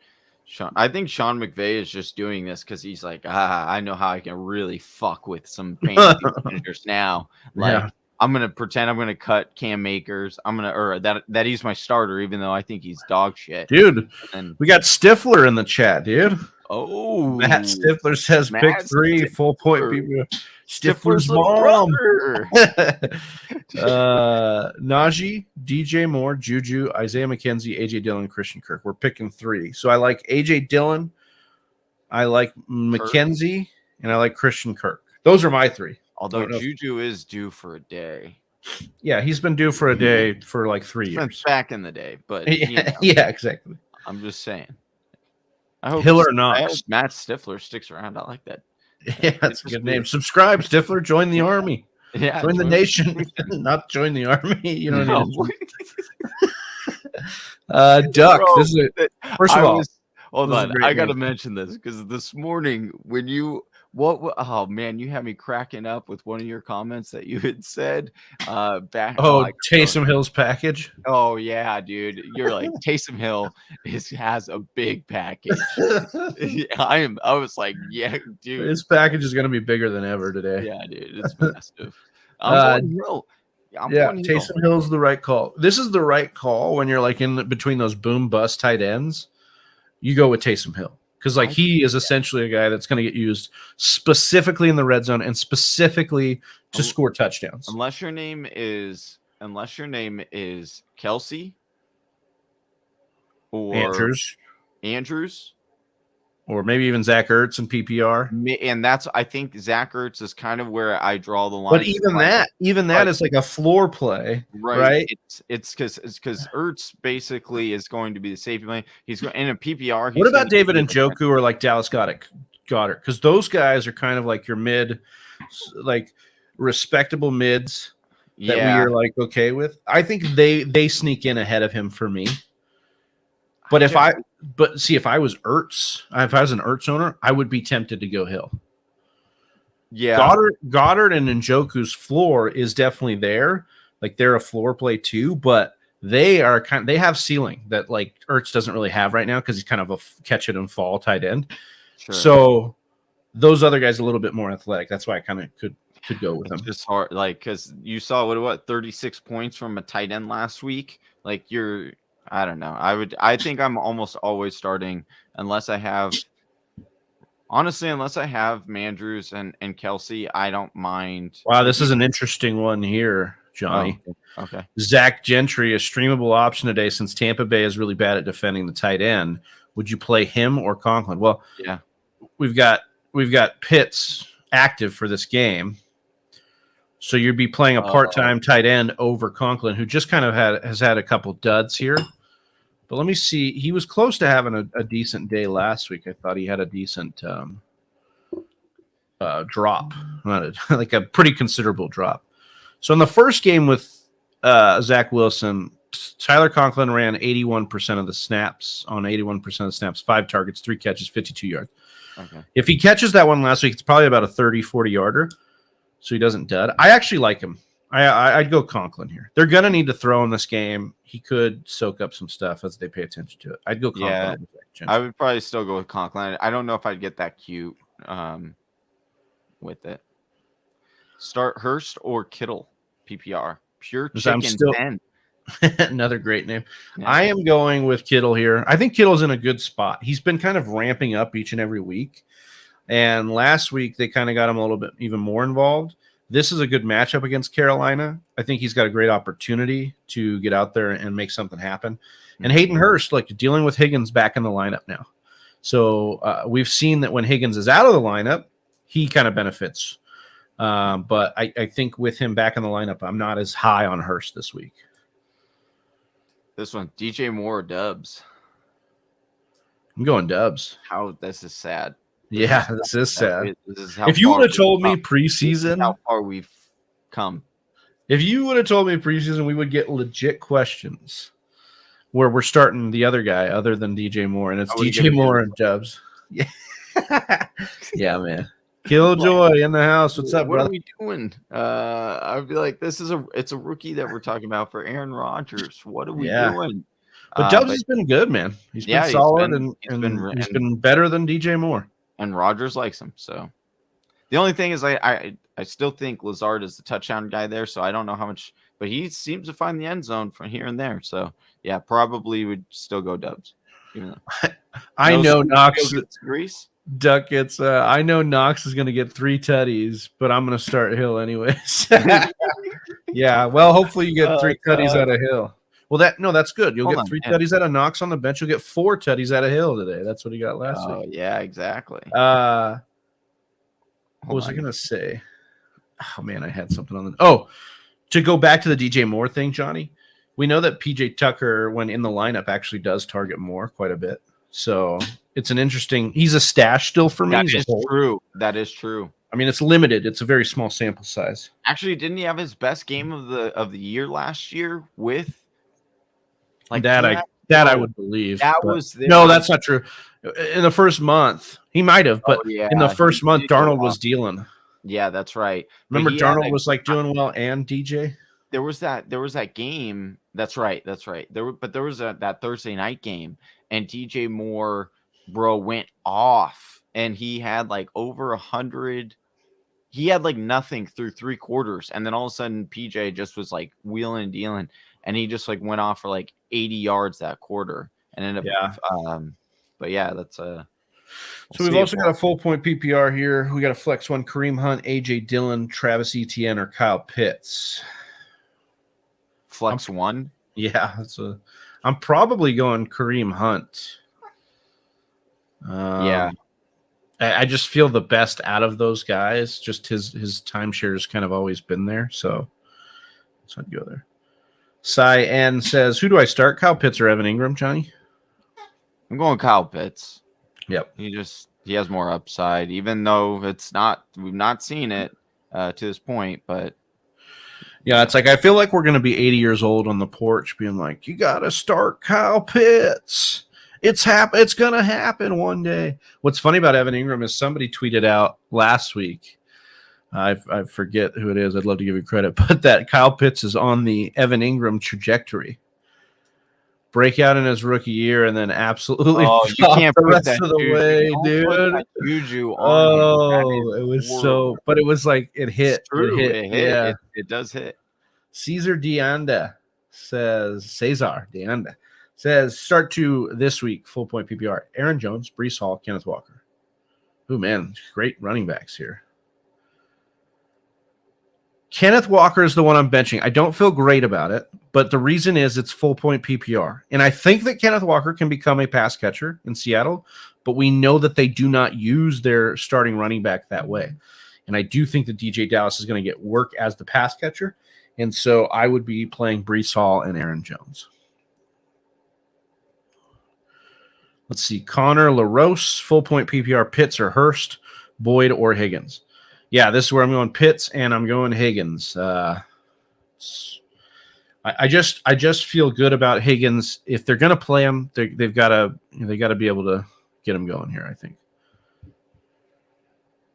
Sean. I think Sean McVay is just doing this because he's like, I know how I can really fuck with some fantasy managers now. Like, Yeah. I'm gonna pretend I'm gonna cut Cam Akers. That he's my starter, even though I think he's dog shit. Dude, And we got Stifler in the chat, dude. oh, Matt Stifler says Matt pick 3, Stifler. full point PPR. Stifler's little mom. brother. Najee, DJ Moore, Juju, Isaiah McKenzie, AJ Dillon, Christian Kirk. We're picking 3. So I like AJ Dillon, I like McKenzie, and I like Christian Kirk. Those are my 3. Although Juju is due for a day. Yeah, he's been due for a day for like 3 years. Since back in the day, but Yeah, exactly. I'm just saying. I hope Hill or I Knox. hope Matt Stifler sticks around. I like that. Yeah, that's a good name. Subscribe, Stifler. Join the army. Yeah, Join the nation, not join the army. You know what I mean? Duck. Bro, This is first of all. Hold this is a on. great I got to name. mention this because this morning when you oh man, you had me cracking up with one of your comments that you had said back. Taysom Hill's package. Oh yeah, dude. You're like Taysom Hill has a big package. I was like, yeah, dude. His package is going to be bigger than ever today. Yeah, dude. It's massive. I'm going Hill. Taysom Hill's the right call. This is the right call when you're like in between those boom bust tight ends. You go with Taysom Hill because like he is essentially a guy that's going to get used specifically in the red zone and specifically to score touchdowns. Unless your name is Kelsey or Andrews. Or maybe even Zach Ertz in PPR. And I think Zach Ertz is kind of where I draw the line. But even that is like a floor play, right? It's because Ertz basically is going to be the safety play. He's going in a PPR. What about David Njoku or like Dallas Goedert? Because those guys are kind of like your mid, like respectable mids that we are like okay with. I think they sneak in ahead of him for me. But if I was Ertz, if I was an Ertz owner, I would be tempted to go Hill. Yeah, Goddard and Njoku's floor is definitely there. Like they're a floor play too, but they have ceiling that like Ertz doesn't really have right now because he's kind of a catch it and fall tight end. Sure. So those other guys are a little bit more athletic. That's why I kind of could go with them. It's just hard, like because you saw what 36 points from a tight end last week. Like I don't know. I think I'm almost always starting unless I have Mandrews and Kelsey. I don't mind. Wow, this is an interesting one here, Johnny. Oh, okay. Zach Gentry, a streamable option today since Tampa Bay is really bad at defending the tight end. Would you play him or Conklin? Well, yeah. We've got Pitts active for this game. So you'd be playing a part-time tight end over Conklin, who just kind of has had a couple duds here. But let me see. He was close to having a decent day last week. I thought he had a decent drop, like a pretty considerable drop. So in the first game with Zach Wilson, Tyler Conklin ran 81% of the snaps on 81% of the snaps, 5 targets, 3 catches, 52 yards. Okay. If he catches that one last week, it's probably about a 30, 40 yarder. So he doesn't dud. I actually like him. I'd go Conklin here. They're going to need to throw in this game. He could soak up some stuff as they pay attention to it. I'd go Conklin. Yeah, I would probably still go with Conklin. I don't know if I'd get that cute with it. Start Hurst or Kittle, PPR. Pure chicken Ben. Another great name. Yeah. I am going with Kittle here. I think Kittle's in a good spot. He's been kind of ramping up each and every week. And last week, they kind of got him a little bit even more involved. This is a good matchup against Carolina. I think he's got a great opportunity to get out there and make something happen. And Hayden Hurst, like dealing with Higgins back in the lineup now. So we've seen that when Higgins is out of the lineup, he kind of benefits. But I think with him back in the lineup, I'm not as high on Hurst this week. This one, DJ Moore, Dubs. I'm going Dubs. This is sad. Yeah, this is sad. This is how If you far would have told me we've come. This is preseason, how far we've come. if you would have told me preseason, we would get legit questions where we're starting the other guy other than DJ Moore, and it's Are we DJ gonna Moore do- and Dubs. Yeah, man. Killjoy in the house. What's up, what brother? are we doing? I'd be like, it's a rookie that we're talking about for Aaron Rodgers. What are we Yeah. doing? But Dubs has been good, man. He's been solid he's been better than DJ Moore. And Rodgers likes him. So the only thing is, I still think Lazard is the touchdown guy there. So I don't know how much, but he seems to find the end zone from here and there. So yeah, probably would still go Dubs. Even though I know Knox Grease. Duckets. I know Knox is going to get 3 tutties, but I'm going to start Hill anyways. Yeah, well, hopefully you get 3 tutties out of Hill. Well, that's good. You'll get 3 tutties out of Knox on the bench. You'll get 4 tutties out of Hill today. That's what he got last week. Oh yeah, exactly. What was I going to say? Oh man, I had something on the. To go back to the DJ Moore thing, Johnny. We know that PJ Tucker, when in the lineup, actually does target Moore quite a bit. So it's an interesting. He's a stash still for me. That is true. That is true. I mean, it's limited. It's a very small sample size. Actually, didn't he have his best game of the year last year with that? I would believe. No, that's not true. In the first month, he might have, but in the first month, Darnold was dealing. Yeah, that's right. Remember, Darnold was like doing well, and DJ. There was that game. That's right. There was that Thursday night game, and DJ Moore, went off, and he had like over 100. He had like nothing through 3 quarters, and then all of a sudden PJ just was like wheeling and dealing, and he just like went off for like 80 yards that quarter, and ended up. But yeah, that's so we've also got a full point PPR here. We got a flex one: Kareem Hunt, AJ Dillon, Travis Etienne, or Kyle Pitts. Flex one. Yeah, I'm probably going Kareem Hunt. Yeah. I just feel the best out of those guys. Just his timeshare has kind of always been there. So I'd go there. Cyan says, who do I start? Kyle Pitts or Evan Ingram, Johnny? I'm going Kyle Pitts. Yep. He has more upside, even though we've not seen it to this point, but yeah, it's like I feel like we're going to be 80 years old on the porch being like, you got to start Kyle Pitts. It's going to happen one day. What's funny about Evan Ingram is somebody tweeted out last week. I forget who it is. I'd love to give you credit, but that Kyle Pitts is on the Evan Ingram trajectory. Breakout in his rookie year, and then absolutely you can't the put rest that of the juju. way, Don't dude. put that juju on it was so, but it was like it hit. It's true. It hit. Yeah, it does hit. Cesar Deanda says start to this week full point PPR: Aaron Jones, Breece Hall, Kenneth Walker. Oh man, great running backs here. Kenneth Walker is the one I'm benching. I don't feel great about it, but the reason is it's full point PPR. And I think that Kenneth Walker can become a pass catcher in Seattle, but we know that they do not use their starting running back that way. And I do think that DJ Dallas is going to get work as the pass catcher. And so I would be playing Breece Hall and Aaron Jones. Let's see. Connor LaRose, full point PPR, Pitts or Hurst, Boyd or Higgins. Yeah, this is where I'm going Pitts and I'm going Higgins. I just feel good about Higgins. If they're going to play him, they got to be able to get him going here, I think.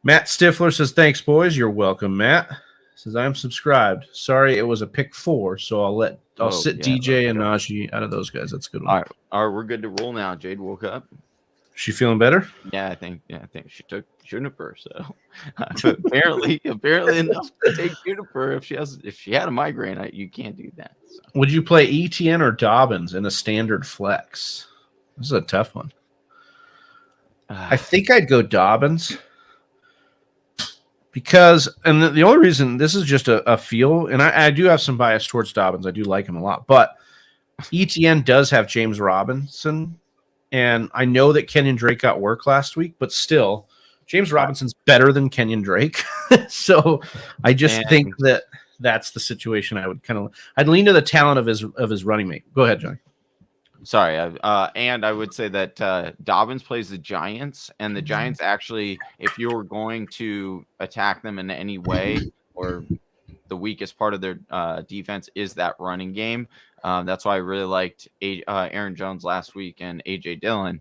Matt Stifler says, thanks, boys. You're welcome, Matt. Says, I'm subscribed. Sorry, it was a pick 4, so I'll sit DJ and Najee out of those guys. That's a good one. All right, we're good to roll now. Jade woke up. She feeling better? Yeah, I think she took Juniper. So apparently enough to take Juniper. If she had a migraine, you can't do that. So. Would you play ETN or Dobbins in a standard flex? This is a tough one. I think I'd go Dobbins because, and the only reason, this is just a feel, and I do have some bias towards Dobbins. I do like him a lot, but ETN does have James Robinson. And I know that Kenyon Drake got work last week, but still, James Robinson's better than Kenyon Drake. So I just think that's the situation I would I'd lean to the talent of his running mate. Go ahead, Johnny. Sorry, and I would say that Dobbins plays the Giants, and the Giants actually, if you're going to attack them in any way, or the weakest part of their defense is that running game. That's why I really liked Aaron Jones last week and AJ Dillon,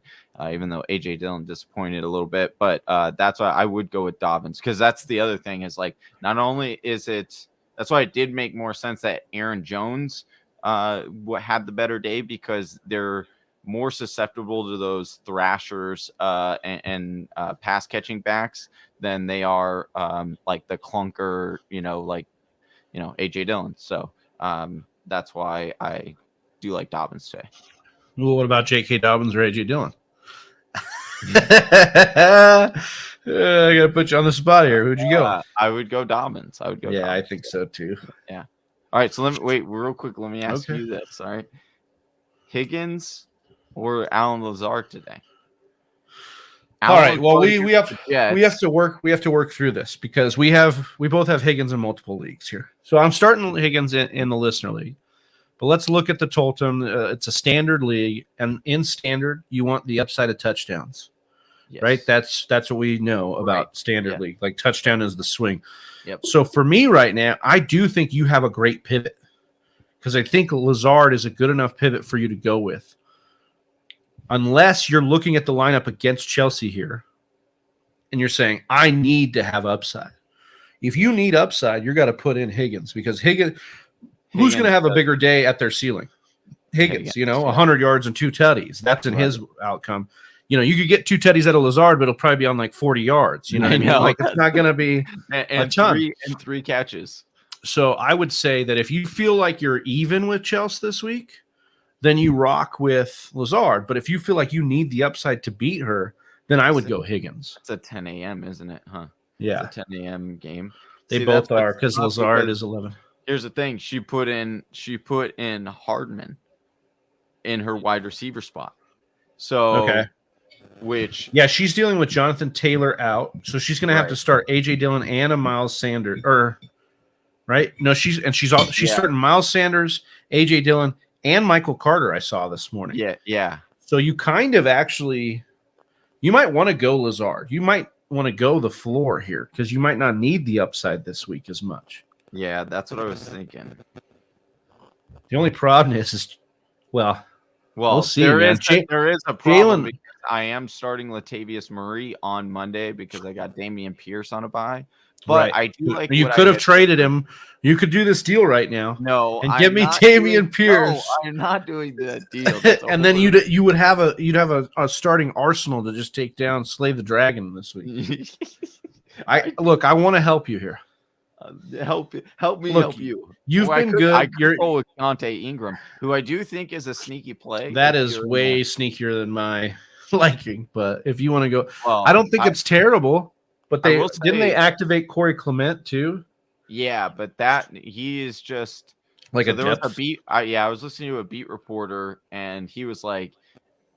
even though AJ Dillon disappointed a little bit. But that's why I would go with Dobbins, because that's the other thing is like not only is it that's why it did make more sense that Aaron Jones had the better day, because they're more susceptible to those thrashers and pass catching backs than they are like the clunker, AJ Dillon. So that's why I do like Dobbins today. Well, what about J.K. Dobbins or AJ Dillon? I gotta put you on the spot here. Who'd you go? I would go Dobbins. Yeah, I think so too. Yeah. All right. So let me wait real quick. Let me ask Okay. you this. All right. Higgins or Alan Lazard today? All right. Well, we have Jets. to work through this because we both have Higgins in multiple leagues here. So I'm starting Higgins in the listener league. But let's look at the totem. It's a standard league, and in standard, you want the upside of touchdowns. Yes. Right? That's what we know about standard Yeah. league. Like touchdown is the swing. Yep. So for me right now, I do think you have a great pivot because I think Lazard is a good enough pivot for you to go with. Unless you're looking at the lineup against Chelsea here and you're saying, I need to have upside. If you need upside, you're got to put in Higgins because who's going to have a bigger day at their ceiling? Higgins, 100 yards and 2 tutties. That's in his outcome. You could get 2 tutties out of Lazard, but it'll probably be on like 40 yards. You know what I mean? Like it's not going to be a ton. Three catches. So I would say that if you feel like you're even with Chelsea this week, then you rock with Lazard. But if you feel like you need the upside to beat her, then I would go Higgins. It's a 10 a.m., isn't it? Huh? Yeah. It's a 10 a.m. game. They both are because Lazard is 11. Here's the thing. She put in Hardman in her wide receiver spot. So okay. She's dealing with Jonathan Taylor out. So she's going to have to start AJ Dillon and a Miles Sanders right? No, she's starting Miles Sanders, AJ Dillon, and Michael Carter I saw this morning. Yeah. So you kind of actually you might want to go Lazard. You might want to go the floor here because you might not need the upside this week as much. Yeah, that's what I was thinking. The only problem is we'll see. There Man. Is a problem because I am starting Latavius Murray on Monday because I got Damian Pierce on a bye. But I do like you could have traded him. You could do this deal right now. No, and give me Damian Pierce. No, I'm not doing that deal. And then you'd have a starting arsenal to just take down Slay the Dragon this week. I want to help you here. Help me help you. You've been good. I could go with Keontae Ingram, who I do think is a sneaky play. That is way sneakier than my liking. But if you want to go, I don't think it's terrible. But didn't they activate Corey Clement too? Yeah, but he is just like there was a beat. I was listening to a beat reporter, and he was like,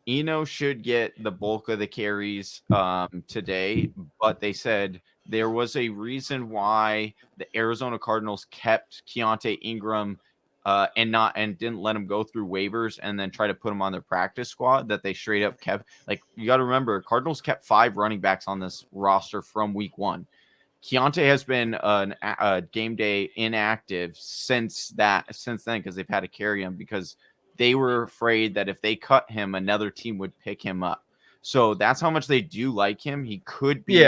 Eno should get the bulk of the carries today, but they said there was a reason why the Arizona Cardinals kept Keontae Ingram and didn't let him go through waivers and then try to put him on their practice squad, that they straight up kept. Like, you got to remember, Cardinals kept 5 running backs on this roster from week 1. Keontae has been a game day inactive since then because they've had to carry him because they were afraid that if they cut him, another team would pick him up. So that's how much they do like him. He could be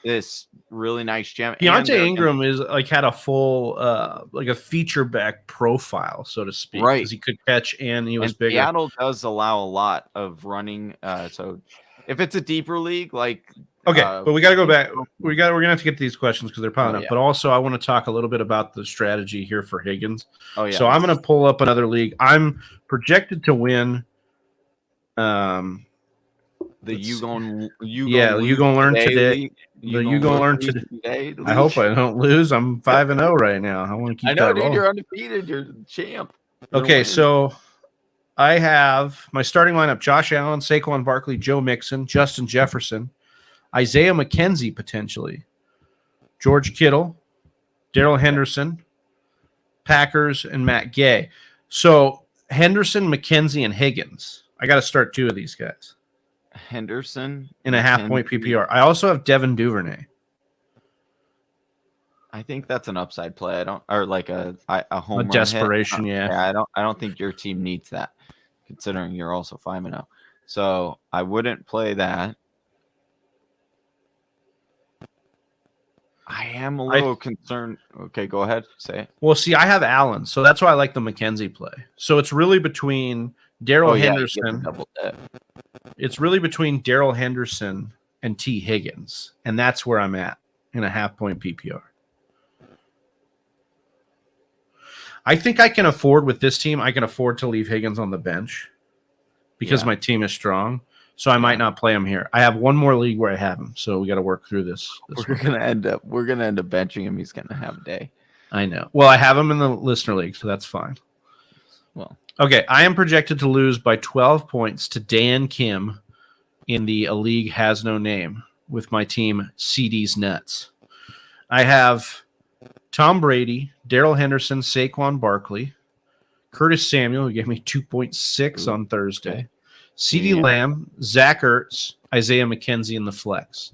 this really nice gem. Keontae Ingram had a full a feature back profile, so to speak, right? Because he could catch and he was bigger. Seattle does allow a lot of running. So if it's a deeper league, but we got to go back. We're gonna have to get to these questions because they're piling up. But also, I want to talk a little bit about the strategy here for Higgins. Oh yeah. So I'm gonna pull up another league. I'm projected to win. You gonna learn today. You gonna learn today. I hope I don't lose. I'm 5-0 right now. I want to keep. I know, that dude. rolling. You're undefeated. You're the champ. Okay, so I have my starting lineup: Josh Allen, Saquon Barkley, Joe Mixon, Justin Jefferson, Isaiah McKenzie potentially, George Kittle, Darrell Henderson, Packers, and Matt Gay. So Henderson, McKenzie, and Higgins. I got to start 2 of these guys Henderson in a half-point McKenzie. PPR. I also have Devin Duvernay. I think that's an upside play. I don't, or like a home A run desperation, hit. yeah. I don't think your team needs that, considering you're also 5-0. So I wouldn't play that. I am a little concerned. Okay, go ahead. Say it. Well, see, I have Allen, so that's why I like the McKenzie play. So it's really between Darrell You get the Henderson. double dip. It's really between Darrell Henderson and T. Higgins, and that's where I'm at in a half-point PPR. I think I can afford with this team. I can afford to leave Higgins on the bench because my team is strong. So I might not play him here. I have one more league where I have him, so we got to work through this. We're gonna end up benching him. He's gonna have a day. I know. Well, I have him in the listener league, so that's fine. Well, okay. I am projected to lose by 12 points to Dan Kim in the A League Has No Name with my team CD's Nuts. I have Tom Brady, Darrell Henderson, Saquon Barkley, Curtis Samuel, who gave me 2.6 on Thursday. CeeDee Lamb, Zach Ertz, Isaiah McKenzie in the flex.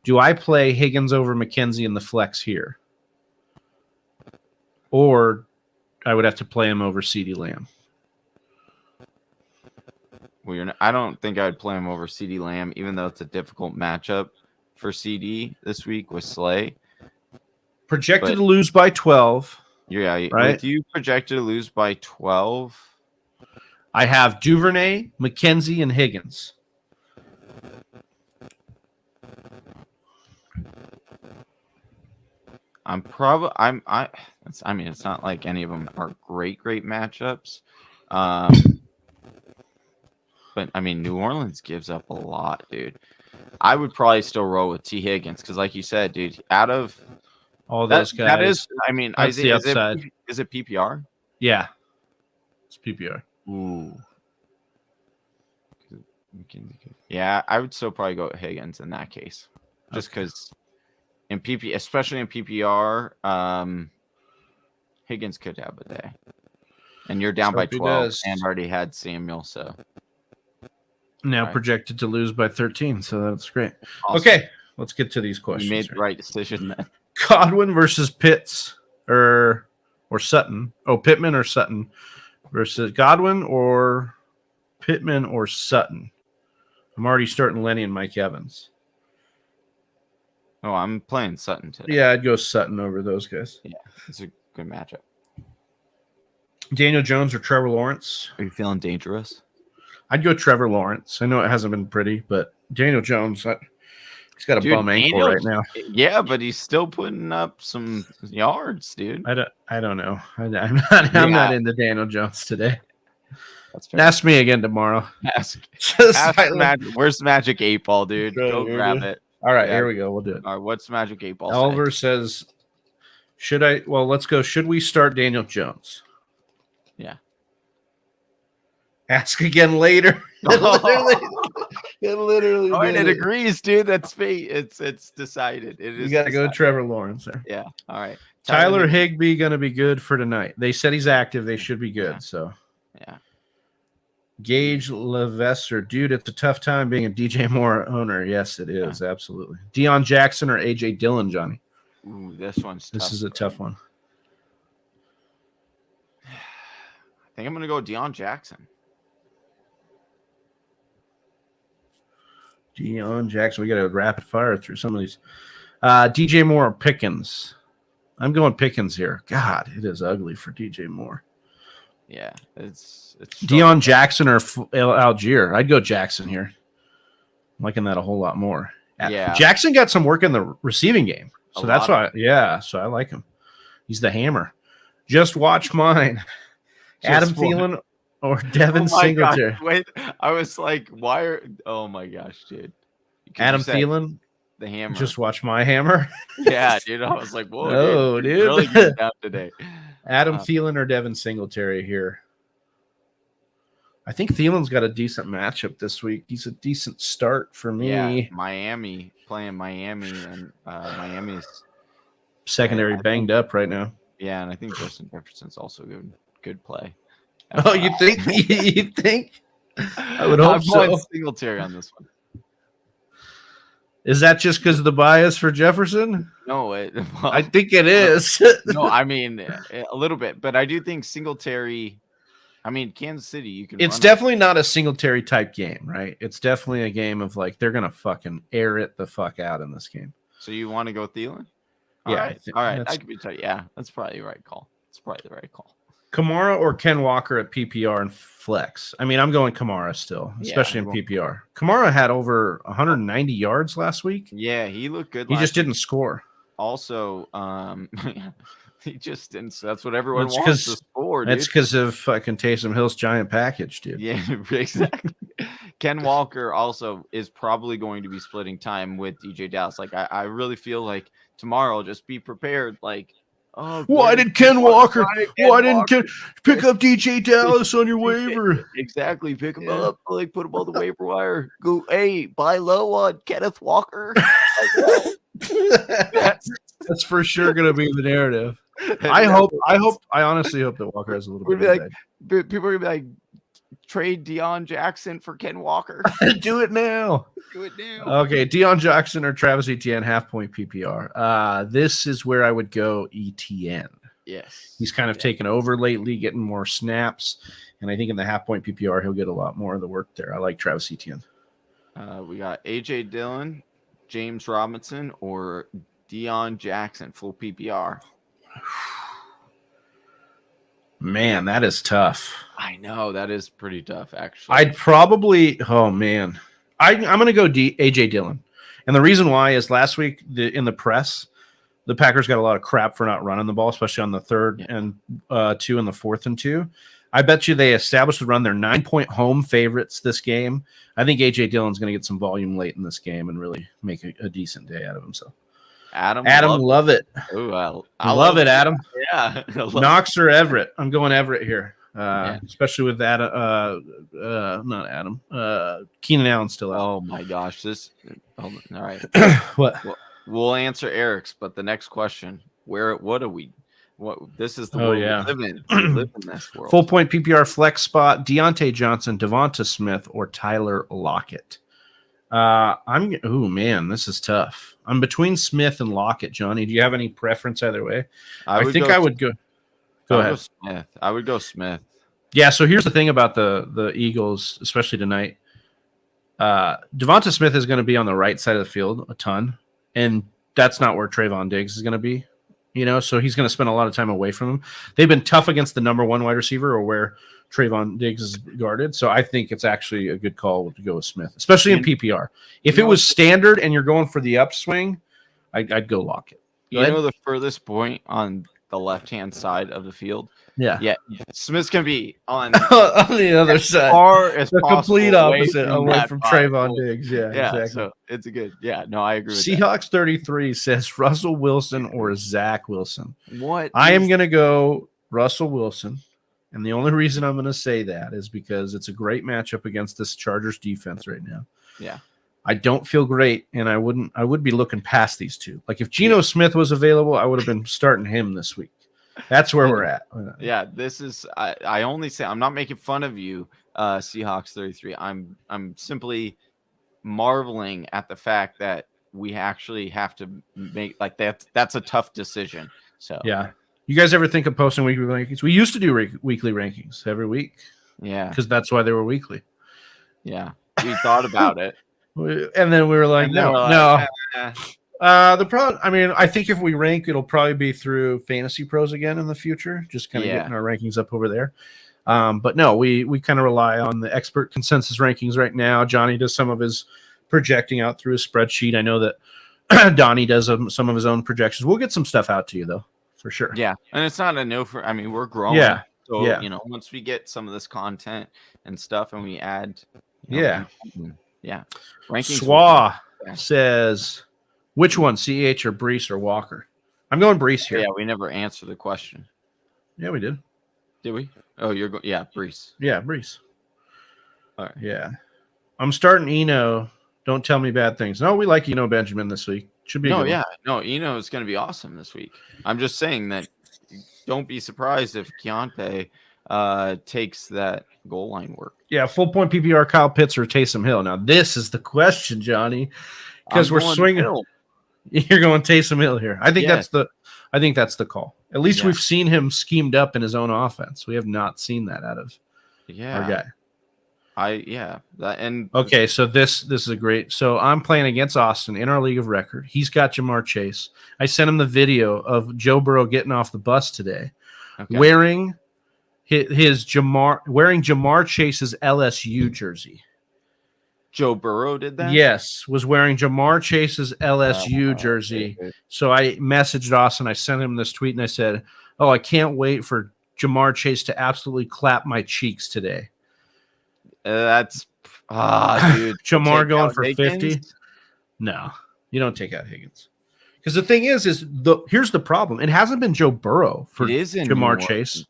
Do I play Higgins over McKenzie in the flex here? Or I would have to play him over CeeDee Lamb. Well, I don't think I'd play him over CeeDee Lamb, even though it's a difficult matchup for CD this week with Slay. Projected to lose by 12. Yeah, right? With you projected to lose by 12. I have Duvernay, McKenzie, and Higgins. I mean, it's not like any of them are great matchups. But I mean, New Orleans gives up a lot, dude. I would probably still roll with T. Higgins because, like you said, dude, out of all those guys, that is, I mean, that's the upside. Is it PPR? Yeah, it's PPR. Ooh. Yeah, I would still probably go with Higgins in that case, just because in especially in PPR, Higgins could have a day, and you're down by 12 and already had Samuel, so now projected to lose by 13, so that's great. Awesome. Okay, let's get to these questions. You made the right decision then. Godwin versus Pitts or Sutton. Oh, Pittman or Sutton versus Godwin or Pittman or Sutton. I'm already starting Lenny and Mike Evans. Oh, I'm playing Sutton today. Yeah, I'd go Sutton over those guys. Yeah, it's a good matchup. Daniel Jones or Trevor Lawrence? Are you feeling dangerous? I'd go Trevor Lawrence. I know it hasn't been pretty, but Daniel Jones, he's got a bum ankle right now. Yeah, but he's still putting up some yards, dude. I don't know. I'm not into Daniel Jones today. Ask me again tomorrow. Ask where's Magic 8 Ball, dude? Go grab it. All right, here we go. We'll do it. All right, what's Magic 8 Ball? Oliver says, let's go. Should we start Daniel Jones? Yeah. Ask again later. It literally. Oh, and it agrees, dude. That's fate. It's decided. It is. You got to go Trevor Lawrence there. Yeah. All right. Tyler Higbee going to be good for tonight. They said he's active. They should be good. Yeah. So. Yeah. Gage Levesser, dude, it's a tough time being a DJ Moore owner. Yes, it is. Yeah. Absolutely. Deion Jackson or AJ Dillon, Johnny? Ooh, this is a tough one. I think I'm going to go Deion Jackson. Deion Jackson. We got to rapid fire through some of these. DJ Moore or Pickens? I'm going Pickens here. God, it is ugly for DJ Moore. Yeah, it's Deion Jackson or Algier. I'd go Jackson here. I'm liking that a whole lot more. Yeah, Jackson got some work in the receiving game, so that's why. Yeah, so I like him. He's the hammer. Just watch mine. Adam Thielen or Devin Singletary. God, wait, I was like, why are? Oh my gosh, dude. Adam Thielen, the hammer. Just watch my hammer. Yeah, dude. I was like, whoa, oh, dude. Really good out today. Adam Thielen or Devin Singletary here. I think Thielen's got a decent matchup this week. He's a decent start for me. Yeah, Miami, playing Miami, and Miami's secondary banged up right now. Yeah, and I think Justin Jefferson's also good play. Oh, you think? You think? I would hope I'm going so. Singletary on this one. Is that just because of the bias for Jefferson? No, I think it is. no, I mean a little bit, but I do think Singletary. I mean, Kansas City, you can. It's definitely not a Singletary type game, right? It's definitely a game of like they're gonna fucking air it the fuck out in this game. So you want to go Thielen? Yeah, All right. I could be tight. Yeah, that's probably the right call. It's probably the right call. Kamara or Ken Walker at PPR and flex. I mean, I'm going Kamara still, especially in PPR. Kamara had over 190 yards last week. Yeah, he looked good. He just didn't score. Also, he just didn't. So that's what everyone wants to score. That's because of fucking Taysom Hill's giant package, dude. Yeah, exactly. Ken Walker also is probably going to be splitting time with DJ Dallas. Like, I really feel like tomorrow, just be prepared. Like, oh, why did Ken Walker? Why didn't Ken pick up DJ Dallas on your waiver? Exactly, pick him up. Like, put him on the waiver wire. Go, hey, buy low on Kenneth Walker. That's for sure going to be the narrative. I honestly hope that Walker has a little bit of people are going to be like, trade Deion Jackson for Ken Walker. Do it now. Okay, Deion Jackson or Travis Etienne, half-point PPR. This is where I would go Etienne. Yes. He's kind of taken over lately, getting more snaps, and I think in the half-point PPR, he'll get a lot more of the work there. I like Travis Etienne. We got A.J. Dillon, James Robinson, or Deion Jackson, full PPR. Man, that is tough. I know that is pretty tough, actually. I'd probably. Oh man, I'm going to go AJ Dillon, and the reason why is last week in the press, the Packers got a lot of crap for not running the ball, especially on the 3rd and 2 and the 4th and 2. I bet you they established the run. They're 9-point home favorites this game. I think AJ Dillon's going to get some volume late in this game and really make a decent day out of himself. Adam, love it. Ooh, I love it, Adam. Yeah. Knox or Everett? I'm going Everett here, especially with that. Not Adam. Keenan Allen still out. Oh my gosh, all right. What? We'll answer Eric's, but the next question: what are we? This is the world we live in. We live in this world. Full point PPR flex spot: Deontay Johnson, Devonta Smith, or Tyler Lockett. Man, this is tough. I'm between Smith and Lockett. Johnny, do you have any preference either way? I would go. Go ahead. Smith. I would go Smith. Yeah. So here's the thing about the Eagles, especially tonight. Devonta Smith is going to be on the right side of the field a ton, and that's not where Trayvon Diggs is going to be. So he's going to spend a lot of time away from him. They've been tough against the number 1 wide receiver or where Trayvon Diggs is guarded. So I think it's actually a good call to go with Smith, especially in PPR. If it was standard and you're going for the upswing, I'd go Lockett. The furthest point on the left-hand side of the field? Yeah. Smith's going to be on the other side. As the complete opposite away from Trayvon goal. Diggs. Yeah, exactly. So it's a good. Yeah, no, I agree with Seahawks 33 says Russell Wilson or Zach Wilson. What? I am going to go Russell Wilson. And the only reason I'm going to say that is because it's a great matchup against this Chargers defense right now. Yeah. I don't feel great, and I would be looking past these two. Like if Geno Smith was available, I would have been starting him this week. That's where we're at. Yeah, this is I only say I'm not making fun of you, Seahawks 33. I'm simply marveling at the fact that we actually have to make like that's a tough decision. So yeah. You guys ever think of posting weekly rankings? We used to do weekly rankings every week. Yeah. Because that's why they were weekly. Yeah. We thought about it. And then we were like, no. The problem, I think if we rank, it'll probably be through Fantasy Pros again in the future, just kind of getting our rankings up over there. But no, we kind of rely on the expert consensus rankings right now. Johnny does some of his projecting out through his spreadsheet. I know that Donnie does some of his own projections. We'll get some stuff out to you, though, for sure. Yeah, and it's not a no for, we're growing. Yeah. So, once we get some of this content and stuff and we add. Yeah. Rankings Swa says, which one, CH or Brees or Walker? I'm going Brees here. Yeah, we never answered the question. Yeah, we did. Did we? Oh, Brees. Yeah, Brees. All right. Yeah. I'm starting Eno. Don't tell me bad things. No, we like Eno Benjamin this week. Should be No, Eno is going to be awesome this week. I'm just saying that don't be surprised if Keontae takes that goal line work. Yeah, full point PPR, Kyle Pitts or Taysom Hill. Now, this is the question, Johnny, because we're going swinging. Hill. You're going Taysom Hill here. I think Yes. that's the call. At least Yeah. we've seen him schemed up in his own offense. We have not seen that out of Yeah. our guy. Okay, so this is a great. So I'm playing against Austin in our league of record. He's got Jamar Chase. I sent him the video of Joe Burrow getting off the bus today, wearing Jamar Chase's LSU jersey. Joe Burrow did that? Yes, was wearing Jamar Chase's LSU jersey. Okay. So I messaged Austin. I sent him this tweet and I said, "Oh, I can't wait for Jamar Chase to absolutely clap my cheeks today." That's dude. Jamar going for 50? No, you don't take out Higgins. Because the thing is here's the problem. It hasn't been Joe Burrow for Jamar Chase.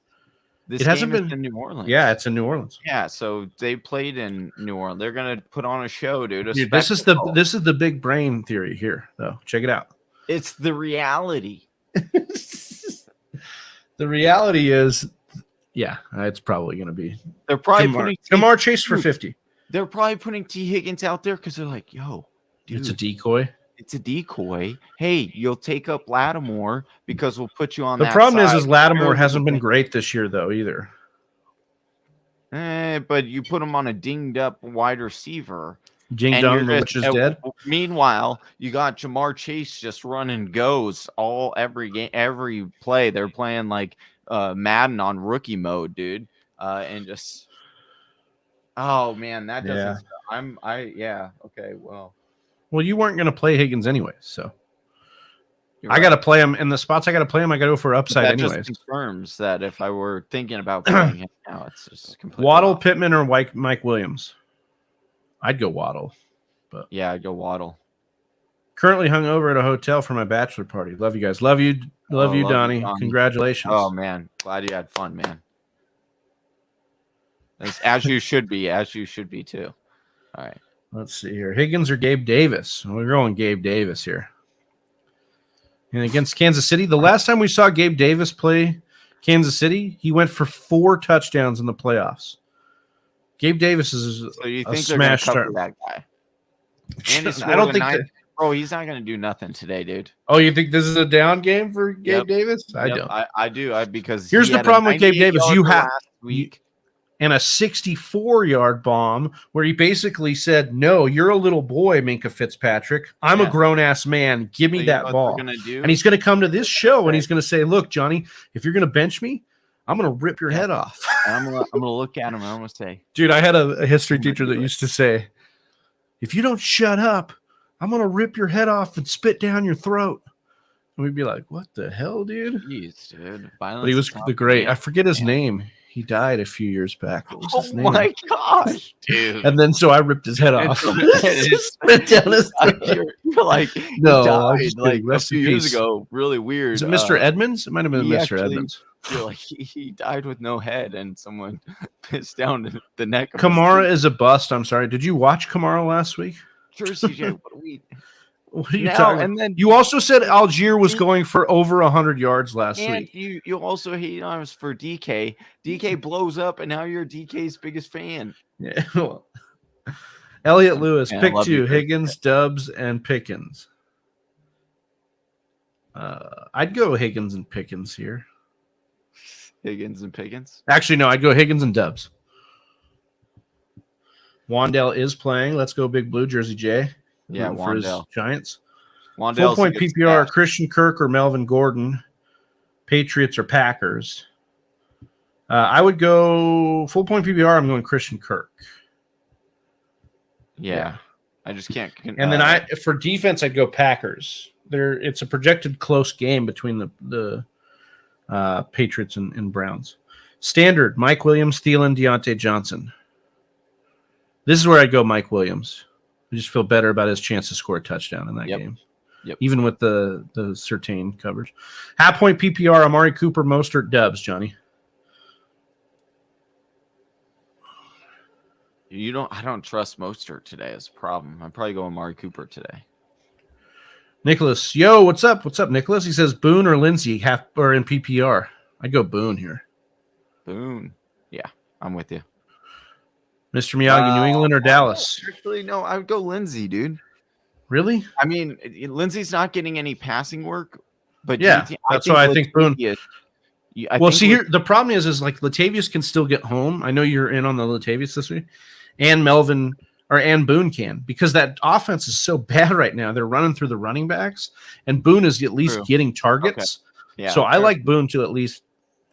It hasn't been been in New Orleans. Yeah, it's in New Orleans. Yeah, so they played in New Orleans. They're gonna put on a show, dude. Dude, this is the big brain theory here, though. Check it out. It's the reality. The reality is, yeah, it's probably going to be. They're probably putting Jamar Chase for 50. They're probably putting T. Higgins out there because they're like, yo, dude, it's a decoy. It's a decoy. Hey, you'll take up Lattimore because we'll put you on the that problem side. is Lattimore hasn't been great this year, though, either. But you put him on a dinged up wide receiver. Ding dong, which is dead. Meanwhile, you got Jamar Chase just running goes every game, every play. They're playing like Madden on rookie mode, dude. And just oh man, that doesn't. Yeah. Okay. Well, you weren't going to play Higgins anyway, so I got to play him in the spots. I got to play him. I got to go for upside anyways. That just confirms that if I were thinking about playing him now, it's just completely Waddle, off. Pittman, or Mike Williams. I'd go Waddle, but yeah, I'd go Waddle. Currently hung over at a hotel for my bachelor party. Love you guys. Love you, Donnie. Congratulations. Oh man, glad you had fun, man. As you should be. As you should be too. All right. Let's see here. Higgins or Gabe Davis? We're going Gabe Davis here. And against Kansas City, the last time we saw Gabe Davis play Kansas City, he went for 4 touchdowns in the playoffs. Gabe Davis is a smash start. That guy? And I don't think bro, he's not going to do nothing today, dude. Oh, you think this is a down game for Gabe Davis? I don't. I do. Because here's the problem with Gabe Davis. You have last week. And a 64-yard bomb where he basically said, "No, you're a little boy, Minkah Fitzpatrick. I'm a grown-ass man. Give me that ball." And he's going to come to this show and he's going to say, "Look, Johnny, if you're going to bench me, I'm going to rip your head off." I'm going to look at him and I'm going to say, "Dude, I had a history teacher that used to say, if you don't shut up, I'm going to rip your head off and spit down your throat." And we'd be like, "What the hell, dude?" Jeez, dude. But he was the great. I forget his name. He died a few years back. What was his name? My gosh, dude! And then so I ripped his head off. Spit down his throat. You're like, no, died, like a few years ago. Really weird. Is it Mr. Edmonds? It might have been Mr. Edmonds. You're like he died with no head, and someone pissed down the neck. Kamara is a bust. I'm sorry. Did you watch Kamara last week? Sure, CJ. What a week. What are you talking? And then you also said Algier was going for over 100 yards last week. You also hate on us for DK. DK blows up, and now you're DK's biggest fan. Yeah. Well, Elliot Lewis, pick 2: Higgins, Dubs, and Pickens. I'd go Higgins and Pickens here. Higgins and Pickens. Actually, no, I'd go Higgins and Dubs. Wandell is playing. Let's go Big Blue Jersey J. Yeah, Wandell. Giants. Wandell's 4-point PPR, Christian Kirk or Melvin Gordon. Patriots or Packers. I would go full point PPR. I'm going Christian Kirk. Yeah. I just can't. And then for defense, I'd go Packers. It's a projected close game between the Patriots and Browns. Standard, Mike Williams, Thielen, Deontay Johnson. This is where I'd go Mike Williams. I just feel better about his chance to score a touchdown in that game. Yep. Even with the certain coverage. Half point PPR, Amari Cooper, Mostert, Dubs, Johnny. I don't trust Mostert today is a problem. I'm probably going Amari Cooper today. Nicholas, yo, what's up? What's up, Nicholas? He says Boone or Lindsey, half or in PPR. I'd go Boone here. Boone. I'm with you. Mr. Miyagi, New England or Dallas? Actually, no, I would go Lindsey, dude. Really? I mean, Lindsey's not getting any passing work, but Yeah, that's why I think Boone. Well, see here, the problem is like Latavius can still get home. I know you're in on the Latavius this week, and Melvin and Boone can, because that offense is so bad right now. They're running through the running backs, and Boone is at least getting targets. Okay. Yeah, so I like Boone to at least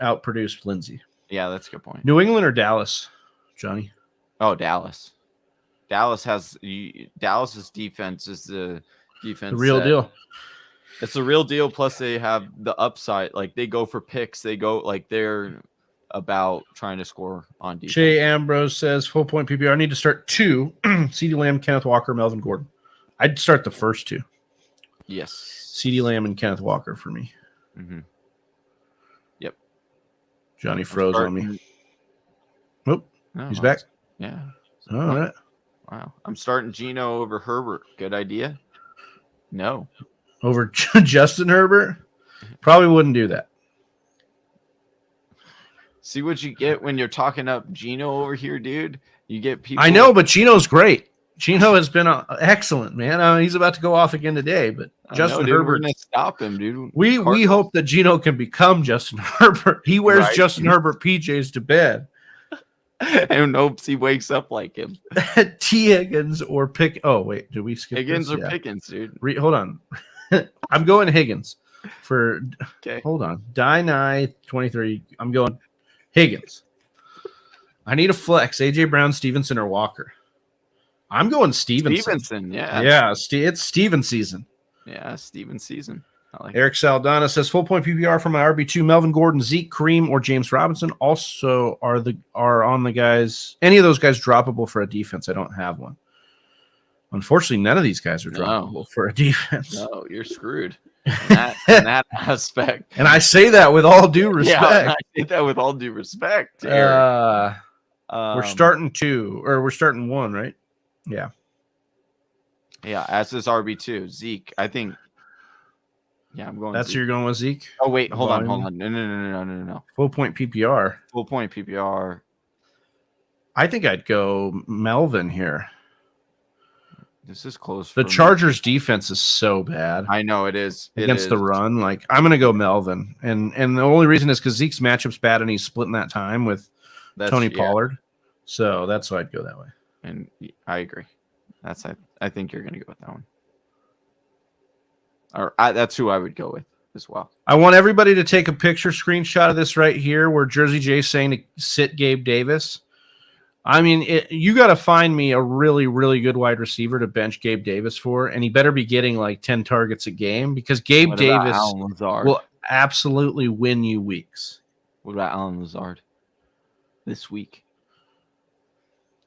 outproduce Lindsey. Yeah, that's a good point. New England or Dallas, Johnny? Oh, Dallas. Dallas's defense is the defense. The real deal. It's the real deal. Plus, they have the upside. Like, they go for picks. They go, like, they're about trying to score on defense. Jay Ambrose says, full point PPR. I need to start 2. CeeDee Lamb, Kenneth Walker, Melvin Gordon. I'd start the first 2. Yes. CeeDee Lamb and Kenneth Walker for me. Mm-hmm. Yep. Johnny froze on me. Oh, he's back. Yeah. All right. Wow. I'm starting Geno over Herbert. Good idea? No. Over Justin Herbert? Probably wouldn't do that. See what you get when you're talking up Geno over here, dude? You get people. I know, but Geno's great. Geno has been excellent, man. He's about to go off again today, but Justin Herbert. We're gonna stop him, dude. We hope that Geno can become Justin Herbert. He wears Justin Herbert PJs to bed. And hopes he wakes up like him. T. Higgins or Pick. Oh, wait. Did we skip Higgins this? or Pickens, dude? Hold on. I'm going Higgins for. Okay. Hold on. Die 23. I'm going Higgins. I need a flex. AJ Brown, Stevenson, or Walker. I'm going Stevenson. Yeah. It's Steven season. Yeah, Steven season. Eric Saldana says full point PPR for my RB2, Melvin Gordon, Zeke, Kareem, or James Robinson. Also are on the guys. Any of those guys droppable for a defense? I don't have one. Unfortunately, none of these guys are droppable for a defense. No, you're screwed in that aspect. And I say that with all due respect. Yeah, I say that with all due respect. We're starting 2, or we're starting 1, right? Yeah. Yeah, as is RB2. Zeke, I think. Yeah, I'm going. That's Zeke. Who you're going with, Zeke? Oh, wait, hold on. No. Full point PPR. Full point PPR. I think I'd go Melvin here. This is close. The Chargers defense is so bad. I know it is. Against the run. Like, I'm going to go Melvin. And the only reason is because Zeke's matchup's bad and he's splitting that time with Tony Pollard. So that's why I'd go that way. And I agree. I think you're going to go with that one. That's who I would go with as well. I want everybody to take a picture screenshot of this right here where Jersey Jay's saying to sit Gabe Davis. I mean, you got to find me a really, really good wide receiver to bench Gabe Davis for, and he better be getting like 10 targets a game because Gabe Davis will absolutely win you weeks. What about Allen Lazard this week?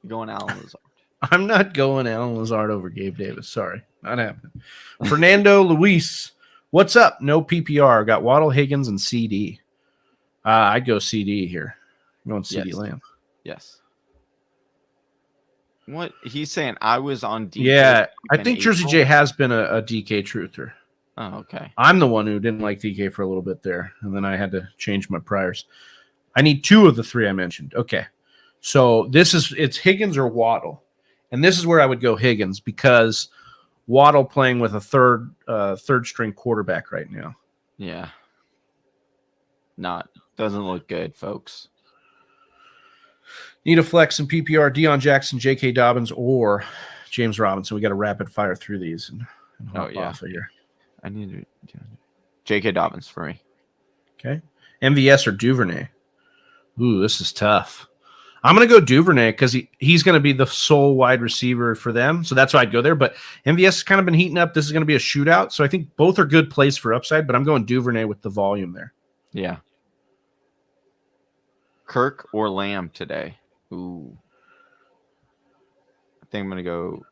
You're going Allen Lazard. I'm not going Allen Lazard over Gabe Davis. Sorry, not happening. Fernando Luis, what's up? No PPR. Got Waddle, Higgins, and CD. I'd go CD here. I'm going CD Lamb. Yes. What he's saying? I was on DK. Yeah, I think Jersey J has been a DK truther. Oh, okay. I'm the one who didn't like DK for a little bit there, and then I had to change my priors. I need 2 of the 3 I mentioned. Okay, so it's Higgins or Waddle. And this is where I would go Higgins because Waddle playing with a third string quarterback right now. Yeah. Doesn't look good, folks. Need a flex in PPR, Deion Jackson, J.K. Dobbins, or James Robinson. We got to rapid fire through these and hop off of here. I need J.K. Dobbins for me. Okay. MVS or Duvernay? Ooh, this is tough. I'm going to go Duvernay because he's going to be the sole wide receiver for them. So that's why I'd go there. But MVS has kind of been heating up. This is going to be a shootout. So I think both are good plays for upside, but I'm going Duvernay with the volume there. Yeah. Kirk or Lamb today? Ooh. I think I'm going to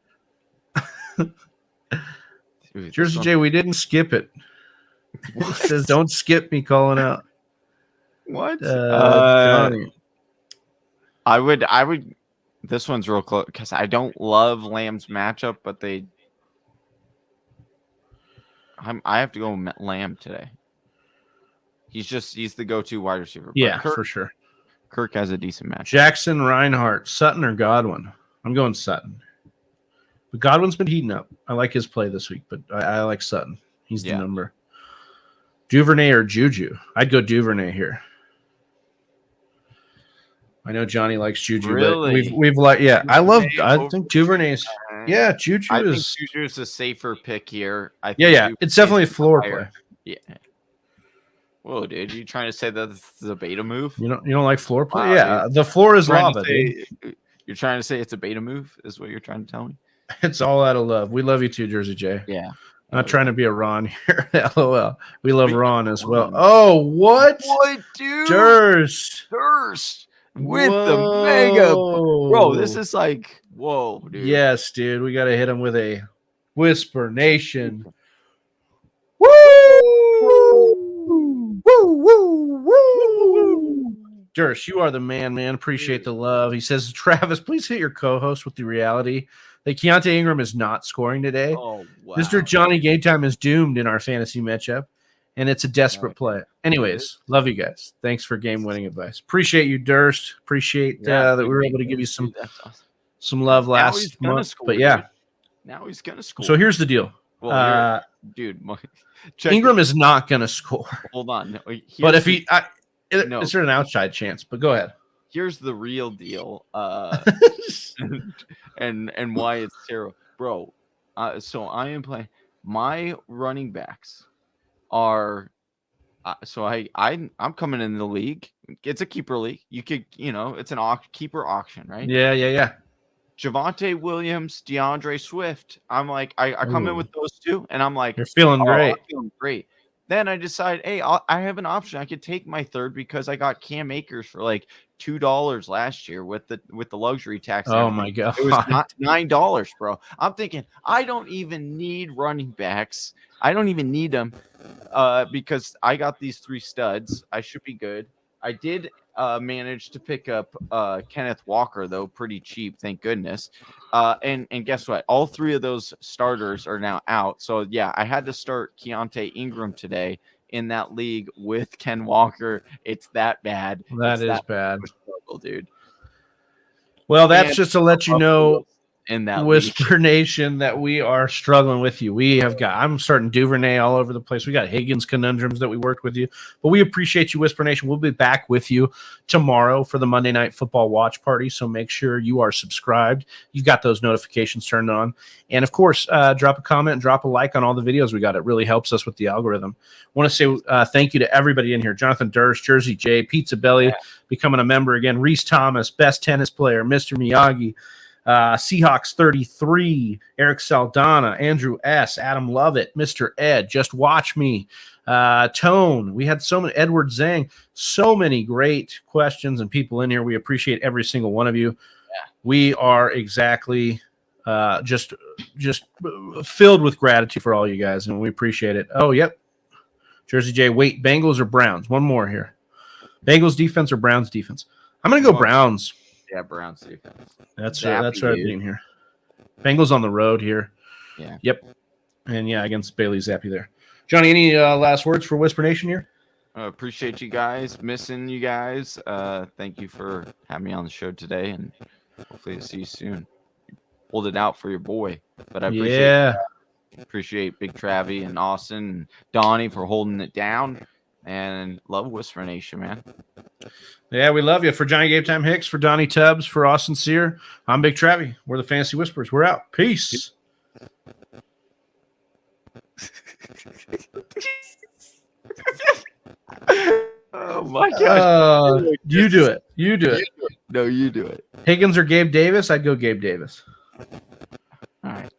go. Jersey J, we didn't skip it. It says, don't skip me calling out. What? Johnny. I would. This one's real close because I don't love Lamb's matchup, but I have to go Lamb today. He's the go-to wide receiver. Yeah, for sure. Kirk has a decent match. Jackson, Reinhardt, Sutton, or Godwin? I'm going Sutton. But Godwin's been heating up. I like his play this week, but I like Sutton. He's the number. Duvernay or Juju? I'd go Duvernay here. I know Johnny likes Juju, Really? but we've like I think Duvernay's Juju I think is Juju's a safer pick here. It's definitely a floor play. Yeah. Whoa, dude, you trying to say that this is a beta move? You don't like floor play? Wow, yeah, dude. the floor is Trying to lava. say- You're trying to say it's a beta move, is what you're trying to tell me? It's all out of love. We love you too, Jersey J. Yeah. Not trying to be a Ron here. LOL. We love Ron as well. Ron. Oh, what? What, dude? Durst. With the mega. Bro, this is like, whoa, dude. Yes, dude. We got to hit him with a Whisper Nation. Woo! Woo, woo, woo. Durst, you are the man. Appreciate the love. He says, Travis, please hit your co-host with the reality that Keontae Ingram is not scoring today. Oh, wow. Mr. Johnny Game Time is doomed in our fantasy matchup, and it's a desperate play. Anyways, love you guys. Thanks for game-winning advice. Appreciate you, Durst. Appreciate that we were able to give you some love last month. Score, but yeah, dude. Now he's gonna score. so here's the deal. Well, dude, Ingram is not going to score. Hold on. No, But if he, No. it's an outside chance. But go ahead. here's the real deal, and why it's terrible, bro. So I am playing. My running backs are. I'm coming in the league. It's a keeper league. You could, it's an keeper auction, right? Yeah. Javonte Williams, DeAndre Swift. I'm like, I come in with those two, and I'm like, You're feeling great. I'm feeling great. Then I decide, hey, I have an option. I could take my third because I got Cam Akers for like $2 last year with the luxury tax. Oh my god, it was not $9, bro. I'm thinking I don't even need running backs. I don't even need them because I got these three studs. I should be good. I did manage to pick up Kenneth Walker though, pretty cheap, thank goodness. And guess what? All three of those starters are now out. So yeah, I had to start Keontae Ingram today in that league with Ken Walker. It's that bad. That is bad, struggle, dude. Well, that's just to let you know, in that Whisper Nation, that we are struggling with you. I'm starting Duvernay all over the place. We got Higgins conundrums that we worked with you, but we appreciate you, Whisper Nation. We'll be back with you tomorrow for the Monday Night Football watch party. So make sure you are subscribed. You've got those notifications turned on. And of course, drop a comment and drop a like on all the videos we got. It really helps us with the algorithm. I want to say thank you to everybody in here. Jonathan Durst, Jersey J, Pizza Belly, becoming a member again. Reese Thomas, best tennis player, Mr. Miyagi. Seahawks 33, Eric Saldana, Andrew S, Adam Lovett, Mr. Ed, Just Watch Me, Tone. We had so many, Edward Zhang, so many great questions and people in here. We appreciate every single one of you. Yeah. We are exactly just filled with gratitude for all you guys, and we appreciate it. Oh, yep. Jersey J, wait, Bengals or Browns? One more here. Bengals defense or Browns defense? I'm going to go Browns. Yeah, Browns defense. That's what I'm doing here. Bengals on the road here. Yeah. Yep. And yeah, against Bailey Zappi there. Johnny, any last words for Whisper Nation here? Appreciate you guys. Missing you guys. Thank you for having me on the show today, and hopefully to see you soon. Pulled it out for your boy, but I appreciate Big Travie and Austin and Donnie for holding it down. And love Whisper Nation, man. Yeah, we love you. For Johnny Game Time Hicks, for Donnie Tubbs, for Austin Sear, I'm Big Travie. We're the Fantasy Whisperers. We're out. Peace. Oh my gosh. You do it. You do it. No, you do it. Higgins or Gabe Davis? I'd go Gabe Davis. All right.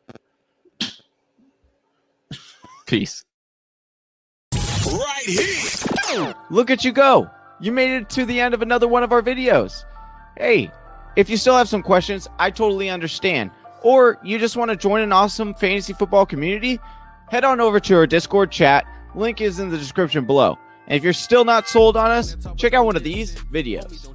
Peace. Right here. Look at you go. You made it to the end of another one of our videos. Hey, if you still have some questions, I totally understand. Or you just want to join an awesome fantasy football community, head on over to our Discord chat. Link is in the description below. And if you're still not sold on us, check out one of these videos.